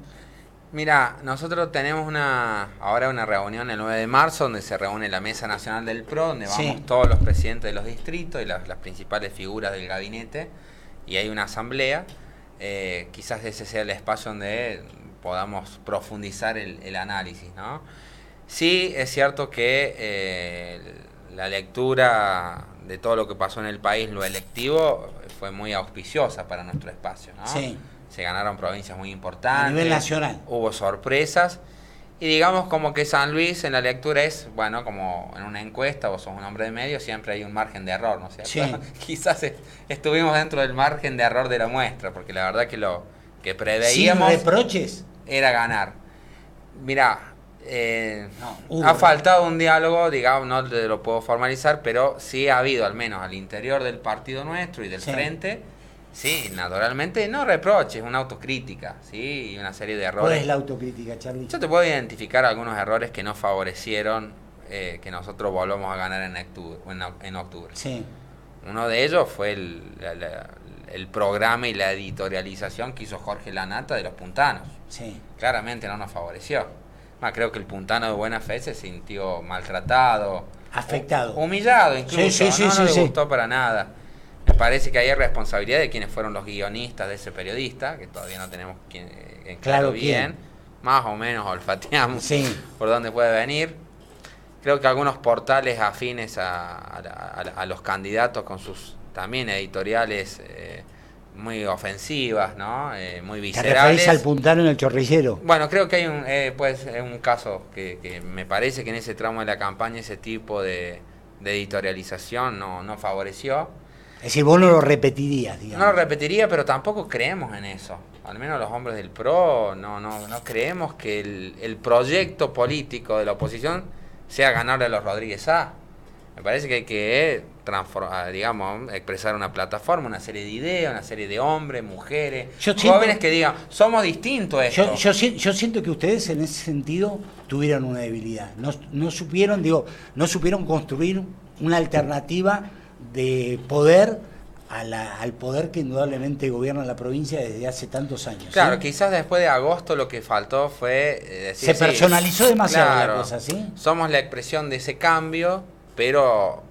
Mira, nosotros tenemos ahora una reunión el 9 de marzo donde se reúne la Mesa Nacional del PRO, donde vamos todos los presidentes de los distritos y las principales figuras del gabinete, y hay una asamblea. Quizás ese sea el espacio donde podamos profundizar el análisis, ¿no? Sí, es cierto que la lectura de todo lo que pasó en el país, lo electivo, fue muy auspiciosa para nuestro espacio, ¿no? Sí. Se ganaron provincias muy importantes. A nivel nacional. Hubo sorpresas. Y digamos como que San Luis en la lectura es, bueno, como en una encuesta, vos sos un hombre de medio, siempre hay un margen de error, ¿no es cierto? Sí. Quizás estuvimos dentro del margen de error de la muestra, porque la verdad que lo que preveíamos... ¿Sin reproches? Era ganar. Mirá, ha faltado un diálogo, digamos, no te lo puedo formalizar, pero sí ha habido, al menos al interior del partido nuestro y del frente... Sí, naturalmente, no reproches, una autocrítica, ¿sí? Y una serie de errores. ¿Cuál es la autocrítica, Charly? Yo te puedo identificar algunos errores que no favorecieron que nosotros volvamos a ganar en octubre. Sí. Uno de ellos fue el programa y la editorialización que hizo Jorge Lanata de los puntanos. Sí. Claramente no nos favoreció. Creo que el puntano de buena fe se sintió maltratado. Afectado. Humillado incluso, no le gustó para nada. Me parece que hay responsabilidad de quienes fueron los guionistas de ese periodista, que todavía no tenemos claro bien, más o menos olfateamos por dónde puede venir. creo que algunos portales afines a los candidatos con sus también editoriales muy ofensivas, ¿no? Muy viscerales. ¿Te referís al puntano en el chorrillero? Bueno, creo que hay un caso que me parece que en ese tramo de la campaña ese tipo de editorialización no favoreció. Es decir, vos no lo repetirías, digamos. No lo repetiría, pero tampoco creemos en eso. Al menos los hombres del PRO no creemos que el proyecto político de la oposición sea ganarle a los Rodríguez A. Me parece que hay que expresar una plataforma, una serie de ideas, una serie de hombres, mujeres, jóvenes que digan, somos distintos a esto. Yo siento que ustedes en ese sentido tuvieron una debilidad. No supieron construir una alternativa de poder al poder que indudablemente gobierna la provincia desde hace tantos años. Claro, ¿sí? Quizás después de agosto lo que faltó fue decir... Se personalizó demasiado la cosa, ¿sí? Somos la expresión de ese cambio, pero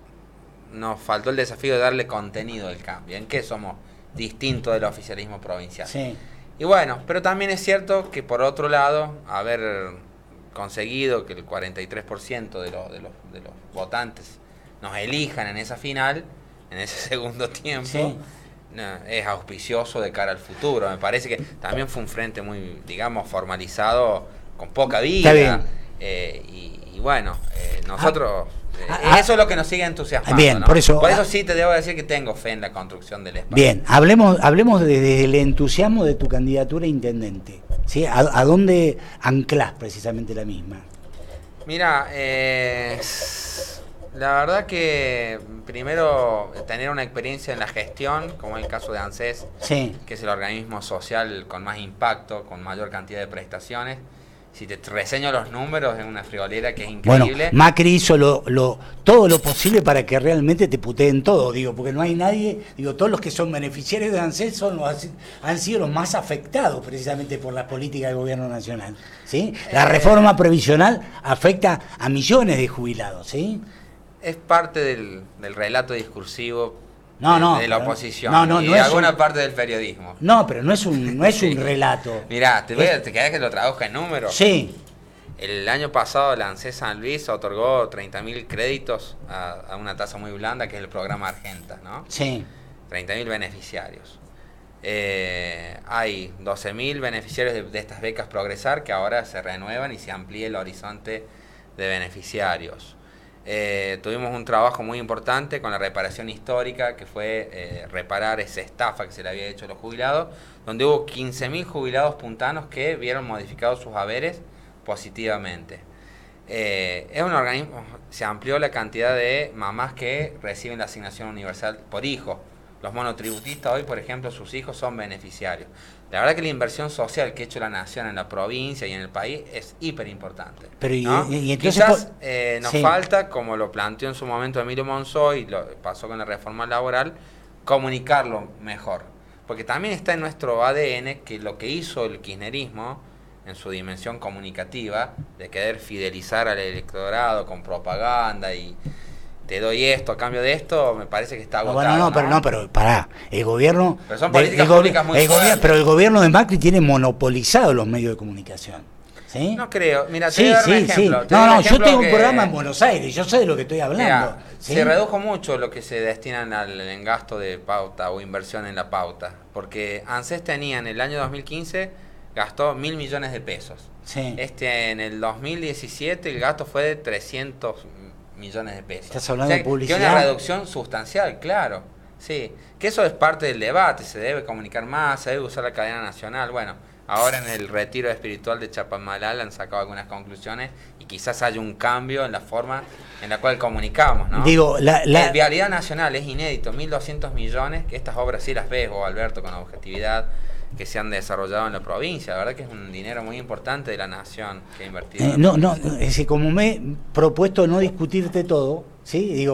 nos faltó el desafío de darle contenido al cambio. ¿En qué somos distintos del oficialismo provincial? Sí. Y bueno, pero también es cierto que por otro lado, haber conseguido que el 43% de los votantes nos elijan en esa final, en ese segundo tiempo, sí, es auspicioso de cara al futuro. Me parece que también fue un frente muy, digamos, formalizado, con poca vida. Está bien. Y bueno, nosotros... eso es lo que nos sigue entusiasmando. Bien, ¿no? por eso sí te debo decir que tengo fe en la construcción del espacio. Bien, hablemos desde el entusiasmo de tu candidatura a intendente, ¿sí? ¿A dónde anclás precisamente la misma? Mira, la verdad que primero tener una experiencia en la gestión, como es el caso de ANSES, sí, que es el organismo social con más impacto, con mayor cantidad de prestaciones. Si te reseño los números, es una friolera que es increíble. Bueno, Macri hizo todo lo posible para que realmente te puteen todo, porque no hay nadie, todos los que son beneficiarios de ANSES han sido los más afectados precisamente por la política del gobierno nacional, ¿sí? La reforma previsional afecta a millones de jubilados, ¿sí? Es parte del relato discursivo de la oposición y no alguna parte del periodismo. No, pero no es un relato. Mirá, ¿te querés que lo traduzca en números? Sí. El año pasado la ANSES San Luis otorgó 30.000 créditos a una tasa muy blanda, que es el programa Argenta, ¿no? Sí. 30.000 beneficiarios. Hay 12.000 beneficiarios de estas becas Progresar, que ahora se renuevan y se amplía el horizonte de beneficiarios. Tuvimos un trabajo muy importante con la reparación histórica, que fue reparar esa estafa que se le había hecho a los jubilados, donde hubo 15.000 jubilados puntanos que vieron modificados sus haberes positivamente. Es un organismo, se amplió la cantidad de mamás que reciben la asignación universal por hijo. Los monotributistas hoy, por ejemplo, sus hijos son beneficiarios. La verdad que la inversión social que ha hecho la nación en la provincia y en el país es hiper importante. Pero ¿no? y entonces quizás nos sí, falta, como lo planteó en su momento Emilio Monzó y lo pasó con la reforma laboral, comunicarlo mejor. Porque también está en nuestro ADN que lo que hizo el kirchnerismo en su dimensión comunicativa, de querer fidelizar al electorado con propaganda y te doy esto a cambio de esto, me parece que está agotado. Pero pará, el gobierno... Pero son políticas públicas muy fuertes. Pero el gobierno de Macri tiene monopolizado los medios de comunicación, ¿sí? No creo, mira, te voy a dar un ejemplo. Yo tengo un programa en Buenos Aires, yo sé de lo que estoy hablando. Mira, ¿sí? Se redujo mucho lo que se destinan en gasto de pauta o inversión en la pauta, porque ANSES tenía en el año 2015, gastó 1.000 millones de pesos. Sí. En el 2017 el gasto fue de 300 millones de pesos. ¿Estás hablando de publicidad? Que una reducción sustancial, claro. Sí, que eso es parte del debate, se debe comunicar más, se debe usar la cadena nacional. Bueno, ahora en el retiro espiritual de Chapadmalal han sacado algunas conclusiones y quizás haya un cambio en la forma en la cual comunicamos, ¿no? La vialidad nacional es inédito, 1.200 millones, que estas obras sí las ves, vos, Alberto, con objetividad, que se han desarrollado en la provincia. La verdad que es un dinero muy importante de la nación que ha invertido. Es decir, como me he propuesto no discutirte todo, ¿sí?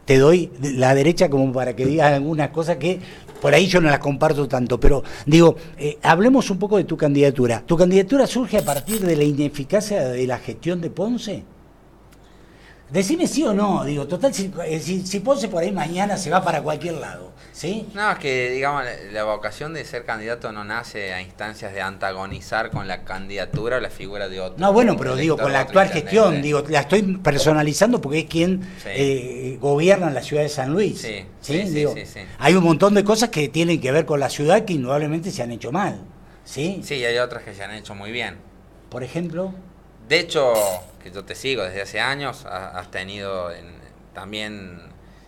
Te doy la derecha como para que digas algunas cosas que por ahí yo no las comparto tanto, pero hablemos un poco de tu candidatura. ¿Tu candidatura surge a partir de la ineficacia de la gestión de Ponce? Decime sí o no, digo, total, si Ponce por ahí mañana se va para cualquier lado, ¿sí? No, es que, digamos, la vocación de ser candidato no nace a instancias de antagonizar con la candidatura o la figura de otro. No, bueno, pero digo, con la actual gestión, intendente. digo, la estoy personalizando porque es quien gobierna la ciudad de San Luis. Sí, ¿sí? sí, Digo, sí. hay un montón de cosas que tienen que ver con la ciudad que indudablemente se han hecho mal, ¿sí? Sí, y hay otras que se han hecho muy bien. Por ejemplo... De hecho, que yo te sigo desde hace años, has tenido también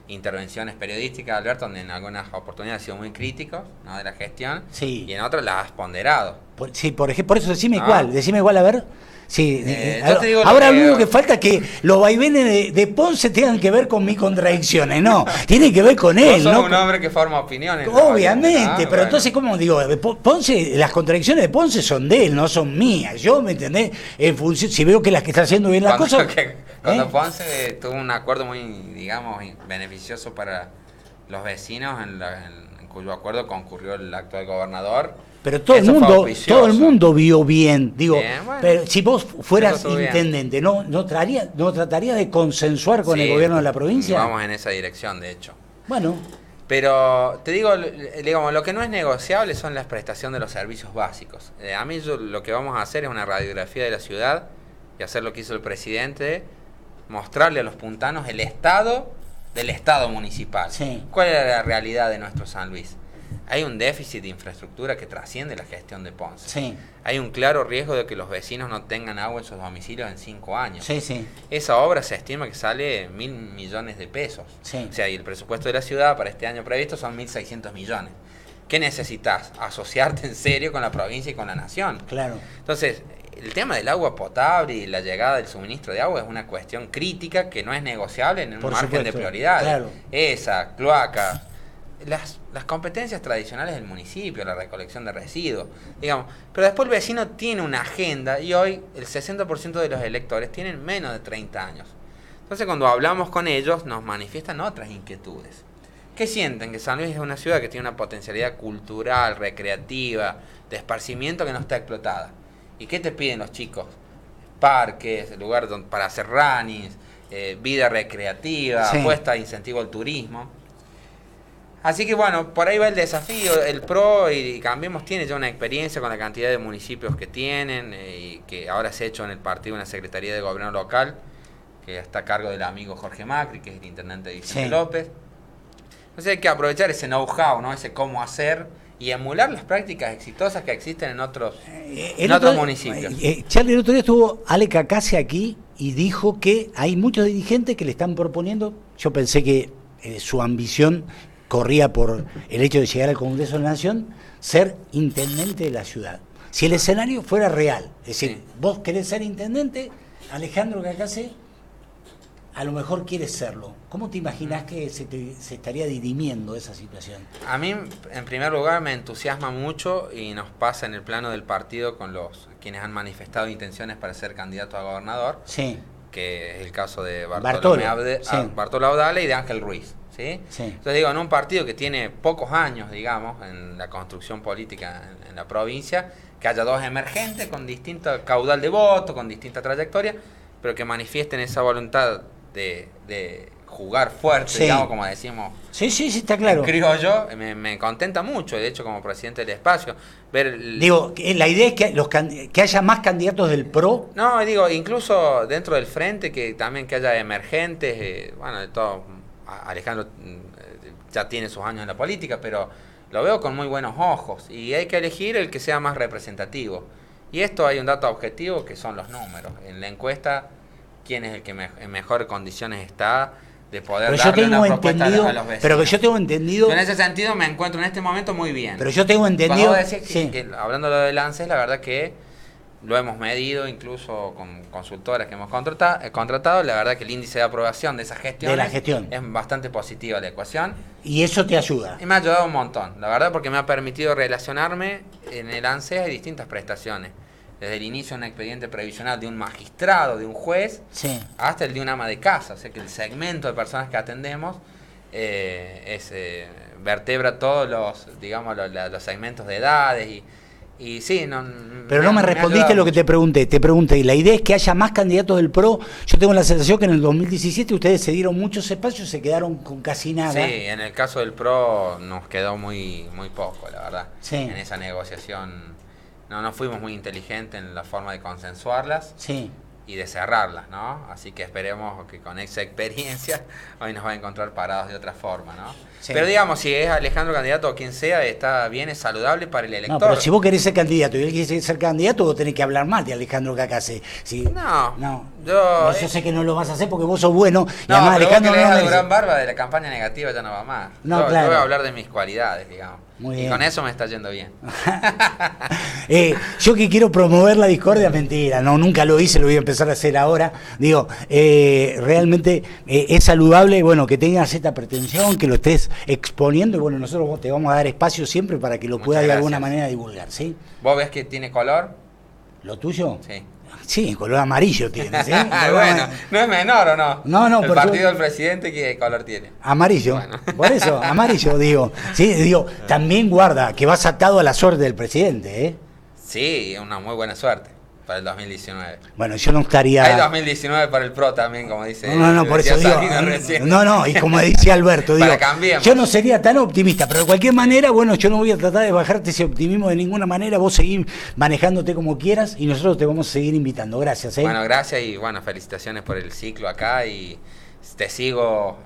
intervenciones periodísticas, Alberto, donde en algunas oportunidades has sido muy crítico, ¿no?, de la gestión, Sí. y en otras las has ponderado. Sí, por eso decime Ah. igual, a ver. Sí, yo te digo ahora lo lo único que falta es que los vaivenes de Ponce tengan que ver con mis contradicciones, no, tiene que ver con Vos él, sos ¿no? un hombre que forma opiniones. Obviamente, ¿no? pero Bueno. entonces, ¿cómo digo? Ponce, las contradicciones de Ponce son de él, no son mías. Yo, ¿me entendés? En función, si veo que las que está haciendo bien las cosas... Cuando Ponce tuvo un acuerdo muy, digamos, beneficioso para los vecinos, en cuyo acuerdo concurrió el actual gobernador. Pero todo Eso fue el auspicioso. mundo vio bien, digo, Bien, bueno. pero si vos fueras Eso estuvo bien. intendente, ¿no tratarías de consensuar con el Sí, gobierno de la provincia? Vamos en esa dirección, de hecho. Bueno, Pero te digo, digamos, lo que no es negociable son las prestaciones de los servicios básicos. A mí lo que vamos a hacer es una radiografía de la ciudad y hacer lo que hizo el presidente, mostrarle a los puntanos el estado del estado municipal. Sí. ¿Cuál es la realidad de nuestro San Luis? Hay un déficit de infraestructura que trasciende la gestión de Ponce. sí, Hay un claro riesgo de que los vecinos no tengan agua en sus domicilios en 5 años. sí. Esa obra se estima que sale 1.000 millones de pesos. Sí. O sea, y el presupuesto de la ciudad para este año previsto son 1.600 millones. ¿Qué necesitas? Asociarte en serio con la provincia y con la nación. Claro. Entonces, el tema del agua potable y la llegada del suministro de agua es una cuestión crítica que no es negociable en un Por margen supuesto, de prioridades. claro. Esa, cloaca, las competencias tradicionales del municipio, la recolección de residuos, digamos. Pero después el vecino tiene una agenda y hoy el 60% de los electores tienen menos de 30 años. Entonces cuando hablamos con ellos nos manifiestan otras inquietudes. ¿Qué sienten? Que San Luis es una ciudad que tiene una potencialidad cultural, recreativa, de esparcimiento que no está explotada. ¿Y qué te piden los chicos? Parques, lugar para hacer runnings, vida recreativa, Sí. apuesta a incentivo al turismo. Así que bueno, por ahí va el desafío. El PRO y Cambiemos tiene ya una experiencia con la cantidad de municipios que tienen y que ahora se ha hecho en el partido una Secretaría de Gobierno Local que está a cargo del amigo Jorge Macri, que es el intendente Vicente Sí. López. Entonces hay que aprovechar ese know-how, ¿no? Ese cómo hacer y emular las prácticas exitosas que existen en otros municipios. Charlie, el otro día estuvo Ale Cacase aquí y dijo que hay muchos dirigentes que le están proponiendo, yo pensé que su ambición corría por el hecho de llegar al Congreso de la Nación, ser intendente de la ciudad. Si el escenario fuera real, es decir, Sí. vos querés ser intendente, Alejandro Cacase a lo mejor quiere serlo. ¿Cómo te imaginás que se estaría dirimiendo esa situación? A mí, en primer lugar, me entusiasma mucho y nos pasa en el plano del partido con quienes han manifestado intenciones para ser candidato a gobernador, Sí, que es el caso de Bartolo, sí. Bartolo Audale y de Ángel Ruiz. ¿Sí? Sí. Entonces digo, en un partido que tiene pocos años, digamos, en la construcción política en la provincia, que haya dos emergentes con distinto caudal de voto, con distinta trayectoria, pero que manifiesten esa voluntad de jugar fuerte, Sí. digamos, como decimos sí, está claro. en criollo, me contenta mucho, de hecho, como presidente del espacio, ver... Digo, la idea es que haya más candidatos del PRO. No, digo, incluso dentro del frente, que también que haya emergentes, bueno, de todo... Alejandro ya tiene sus años en la política, pero lo veo con muy buenos ojos y hay que elegir el que sea más representativo. Y esto hay un dato objetivo que son los números. En la encuesta, quién es el que en mejores condiciones está de poder Pero yo darle una tengo propuesta entendido, a los vecinos. pero que yo tengo entendido, Yo en ese sentido me encuentro en este momento muy bien. pero yo tengo entendido, Cuando vos decís sí. que hablando de lo del ANSES, la verdad que lo hemos medido incluso con consultoras que hemos contratado. La verdad que el índice de aprobación de esa gestión, De la gestión. es bastante positiva la ecuación. Y eso te ayuda. Y me ha ayudado un montón, la verdad, porque me ha permitido relacionarme. En el ANSES hay distintas prestaciones. Desde el inicio de un expediente previsional de un magistrado, de un juez, Sí. hasta el de un ama de casa. O sea que el segmento de personas que atendemos vertebra todos los, digamos, los segmentos de edades Y sí, Pero no me respondiste lo que te pregunté. Te pregunté, la idea es que haya más candidatos del PRO. Yo tengo la sensación que en el 2017 ustedes se dieron muchos espacios y se quedaron con casi nada. Sí, en el caso del PRO nos quedó muy poco, la verdad. Sí. En esa negociación no fuimos muy inteligentes en la forma de consensuarlas. Sí. Y de cerrarlas, ¿no? Así que esperemos que con esa experiencia hoy nos va a encontrar parados de otra forma, ¿no? Sí. Pero digamos, si es Alejandro candidato o quien sea, está bien, es saludable para el elector. No, pero si vos querés ser candidato y él quiere ser candidato, vos tenés que hablar mal de Alejandro Cacase. Si, No, yo sé que no lo vas a hacer porque vos sos bueno. Y No, además pero Alejandro vos que no lees a merece. Durán Barba de la campaña negativa ya no va más. No, yo claro. voy a hablar de mis cualidades, digamos. Muy y bien. con eso me está yendo bien. Yo que quiero promover la discordia, mentira, no, nunca lo hice, lo voy a empezar a hacer ahora. Digo, realmente es saludable, bueno, que tengas esta pretensión, que lo estés exponiendo y bueno, nosotros te vamos a dar espacio siempre para que lo Muchas puedas de alguna gracias. manera divulgar, ¿sí? ¿Vos ves que tiene color? ¿Lo tuyo? Sí. Sí, color amarillo tiene, ¿sí? Bueno, ¿no es menor o no? No, El por partido eso- del presidente, ¿qué color tiene? Amarillo, Bueno. por eso, amarillo, digo. Sí, digo, también guarda que vas atado a la suerte del presidente, ¿eh? Sí, una muy buena suerte para el 2019. Bueno, yo no estaría... Hay 2019 para el PRO también, como dice. No, por eso decía digo. Salinas recién. No, y como decía Alberto, digo, Para cambiemos. yo no sería tan optimista, pero de cualquier manera, bueno, yo no voy a tratar de bajarte ese optimismo de ninguna manera, vos seguís manejándote como quieras y nosotros te vamos a seguir invitando. Gracias, ¿eh? Bueno, gracias y bueno, felicitaciones por el ciclo acá y te sigo.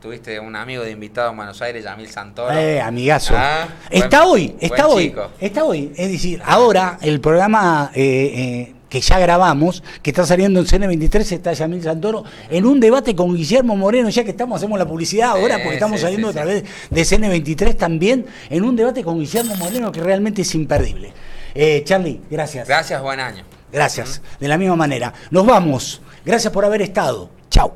Tuviste un amigo de invitado en Buenos Aires, Yamil Santoro. Amigazo. Ah, Está buen chico. hoy. Es decir, ahora el programa que ya grabamos, que está saliendo en CN23, está Yamil Santoro, en un debate con Guillermo Moreno, ya que hacemos la publicidad ahora, porque estamos saliendo a través de CN23 también, en un debate con Guillermo Moreno que realmente es imperdible. Charlie, gracias. Gracias, buen año. Gracias, de la misma manera. Nos vamos. Gracias por haber estado. Chau.